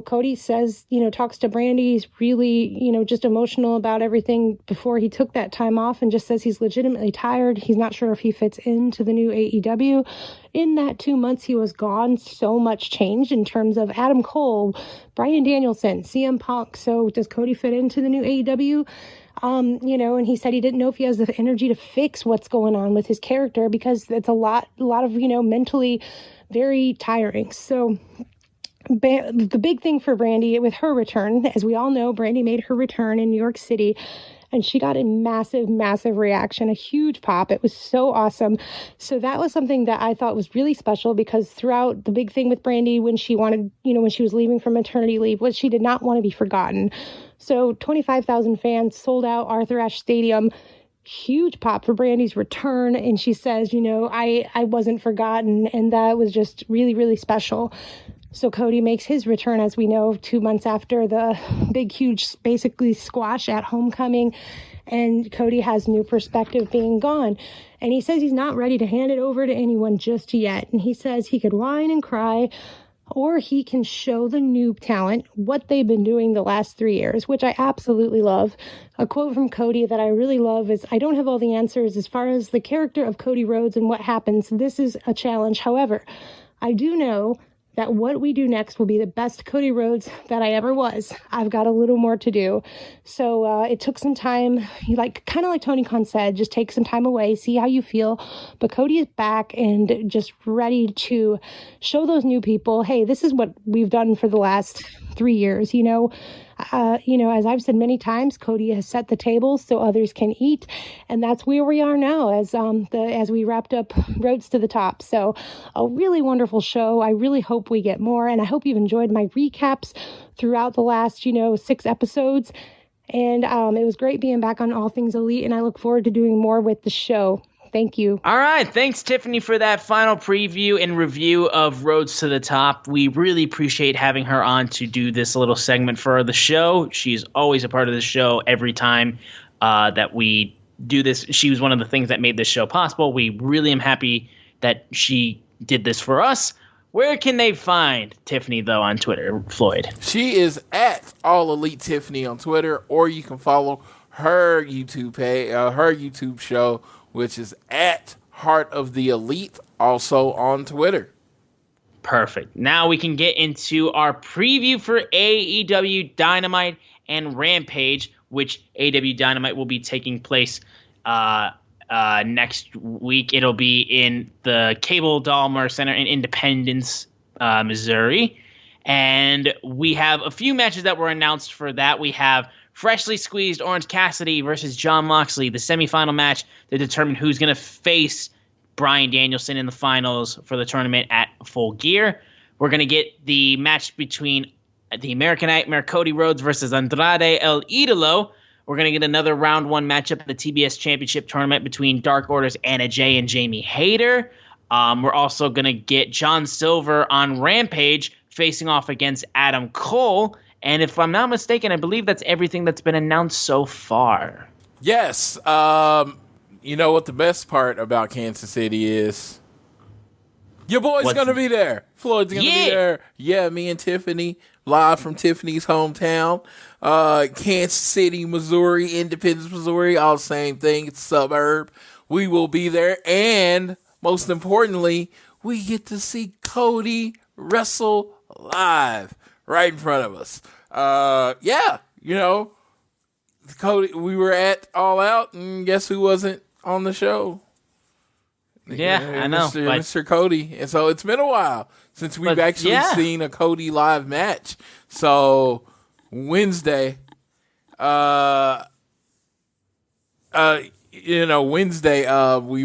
S9: Cody says, talks to Brandy. He's really, just emotional about everything before he took that time off, and just says he's legitimately tired. He's not sure if he fits into the new AEW. In that 2 months he was gone, so much changed in terms of Adam Cole, Bryan Danielson, CM Punk. So does Cody fit into the new AEW? And he said he didn't know if he has the energy to fix what's going on with his character, because it's a lot of, mentally very tiring. So the big thing for Brandy with her return, as we all know, Brandy made her return in New York City, and she got a massive, massive reaction, a huge pop. It was so awesome. So that was something that I thought was really special, because throughout the big thing with Brandy, when she wanted, when she was leaving for maternity leave, was she did not want to be forgotten. So 25,000 fans, sold out Arthur Ashe Stadium. Huge pop for Brandy's return. And she says, I wasn't forgotten. And that was just really, really special. So Cody makes his return, as we know, 2 months after the big, huge, basically squash at Homecoming. And Cody has new perspective being gone. And he says he's not ready to hand it over to anyone just yet. And he says he could whine and cry, or he can show the new talent what they've been doing the last 3 years, which I absolutely love. A quote from Cody that I really love is, "I don't have all the answers as far as the character of Cody Rhodes and what happens. This is a challenge. However, I do know that what we do next will be the best Cody Rhodes that I ever was. I've got a little more to do." So it took some time, kind of like Tony Khan said, just take some time away, see how you feel. But Cody is back and just ready to show those new people, hey, this is what we've done for the last 3 years, as I've said many times, Cody has set the table so others can eat, and that's where we are now as we wrapped up Roads to the Top. So a really wonderful show. I really hope we get more, and I hope you've enjoyed my recaps throughout the last 6 episodes. And it was great being back on All Things Elite, and I look forward to doing more with the show. Thank you.
S5: All right. Thanks, Tiffany, for that final preview and review of Roads to the Top. We really appreciate having her on to do this little segment for the show. She's always a part of the show every time that we do this. She was one of the things that made this show possible. We really am happy that she did this for us. Where can they find Tiffany, though, on Twitter, Floyd?
S6: She is at All Elite Tiffany on Twitter, or you can follow her YouTube page, her YouTube show, which is at Heart of the Elite, also on Twitter.
S5: Perfect. Now we can get into our preview for AEW Dynamite and Rampage, which AEW Dynamite will be taking place next week. It'll be in the Cable Dahmer Center in Independence, Missouri. And we have a few matches that were announced for that. We have freshly squeezed Orange Cassidy versus Jon Moxley, the semifinal match to determine who's going to face Bryan Danielson in the finals for the tournament at Full Gear. We're going to get the match between the American Nightmare Cody Rhodes versus Andrade El Idolo. We're going to get another round 1 matchup at the TBS Championship Tournament between Dark Order's Anna Jay and Jamie Hayter. We're also going to get John Silver on Rampage facing off against Adam Cole. And if I'm not mistaken, I believe that's everything that's been announced so far.
S6: Yes. You know what the best part about Kansas City is? Your boy's going to be there. Floyd's going to be there. Yeah, me and Tiffany, live from Tiffany's hometown. Kansas City, Missouri, Independence, Missouri, all the same thing. It's a suburb. We will be there. And most importantly, we get to see Cody wrestle live right in front of us. Cody, we were at All Out, and guess who wasn't on the show?
S5: Yeah, I know.
S6: Mr. Cody. And so it's been a while since we've actually seen a Cody live match. So Wednesday, we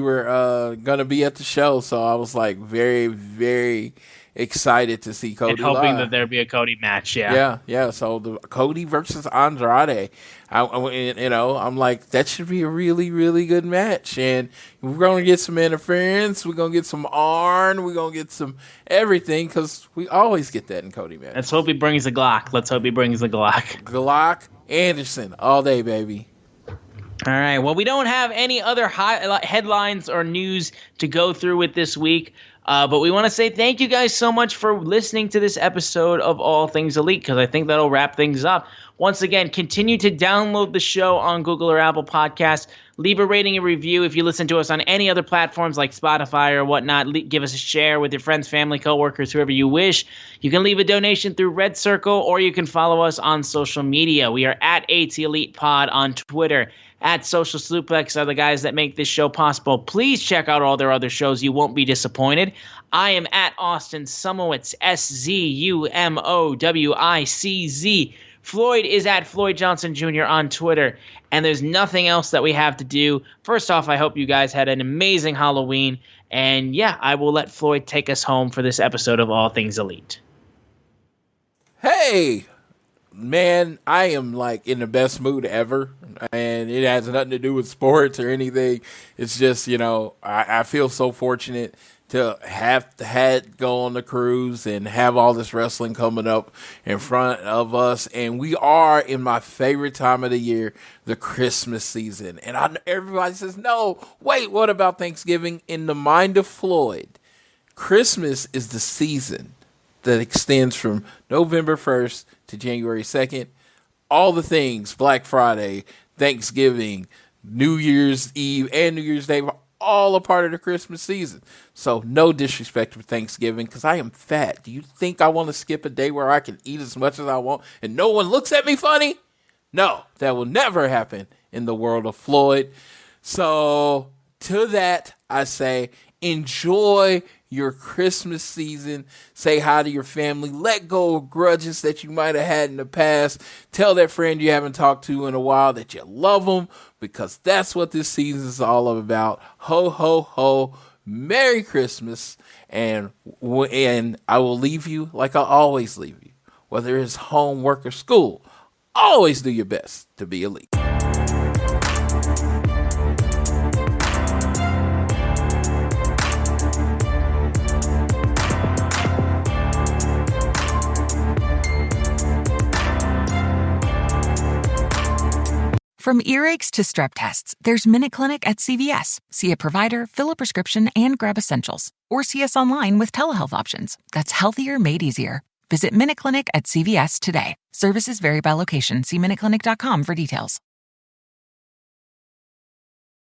S6: were going to be at the show. So I was like very, very excited to see Cody
S5: and hoping
S6: live.
S5: that there'd be a Cody match. Yeah.
S6: So the Cody versus Andrade, I'm like, that should be a really, really good match. And we're going to get some interference. We're going to get some Arn. We're going to get some everything, because we always get that in Cody matches.
S5: Let's hope he brings the Glock.
S6: Glock Anderson all day, baby.
S5: All right. Well, we don't have any other headlines or news to go through with this week. But we want to say thank you guys so much for listening to this episode of All Things Elite, because I think that'll wrap things up. Once again, continue to download the show on Google or Apple Podcasts. Leave a rating and review if you listen to us on any other platforms like Spotify or whatnot. Give us a share with your friends, family, coworkers, whoever you wish. You can leave a donation through Red Circle, or you can follow us on social media. We are at AT Elite Pod on Twitter. At Social Suplex are the guys that make this show possible. Please check out all their other shows. You won't be disappointed. I am at Austin Szumowicz, SZUMOWICZ. Floyd is at Floyd Johnson Jr. on Twitter. And there's nothing else that we have to do. First off, I hope you guys had an amazing Halloween. And yeah, I will let Floyd take us home for this episode of All Things Elite.
S6: Hey, man, I am like in the best mood ever. And it has nothing to do with sports or anything. It's just, I feel so fortunate to have had go on the cruise and have all this wrestling coming up in front of us. And we are in my favorite time of the year, the Christmas season. And everybody says, no, wait, what about Thanksgiving? In the mind of Floyd, Christmas is the season that extends from November 1st to January 2nd. All the things, Black Friday, Thanksgiving, New Year's Eve, and New Year's Day, all a part of the Christmas season. So no disrespect for Thanksgiving, because I am fat. Do you think I want to skip a day where I can eat as much as I want and no one looks at me funny? No, that will never happen in the world of Floyd. So to that, I say, enjoy your Christmas season. Say hi to your family. Let go of grudges that you might have had in the past. Tell that friend you haven't talked to in a while that you love them, because that's what this season is all about. Ho, ho, ho. Merry Christmas. And I will leave you like I always leave you. Whether it's home, work, or school, always do your best to be elite.
S10: From earaches to strep tests, there's MinuteClinic at CVS. See a provider, fill a prescription, and grab essentials. Or see us online with telehealth options. That's healthier made easier. Visit MinuteClinic at CVS today. Services vary by location. See MinuteClinic.com for details.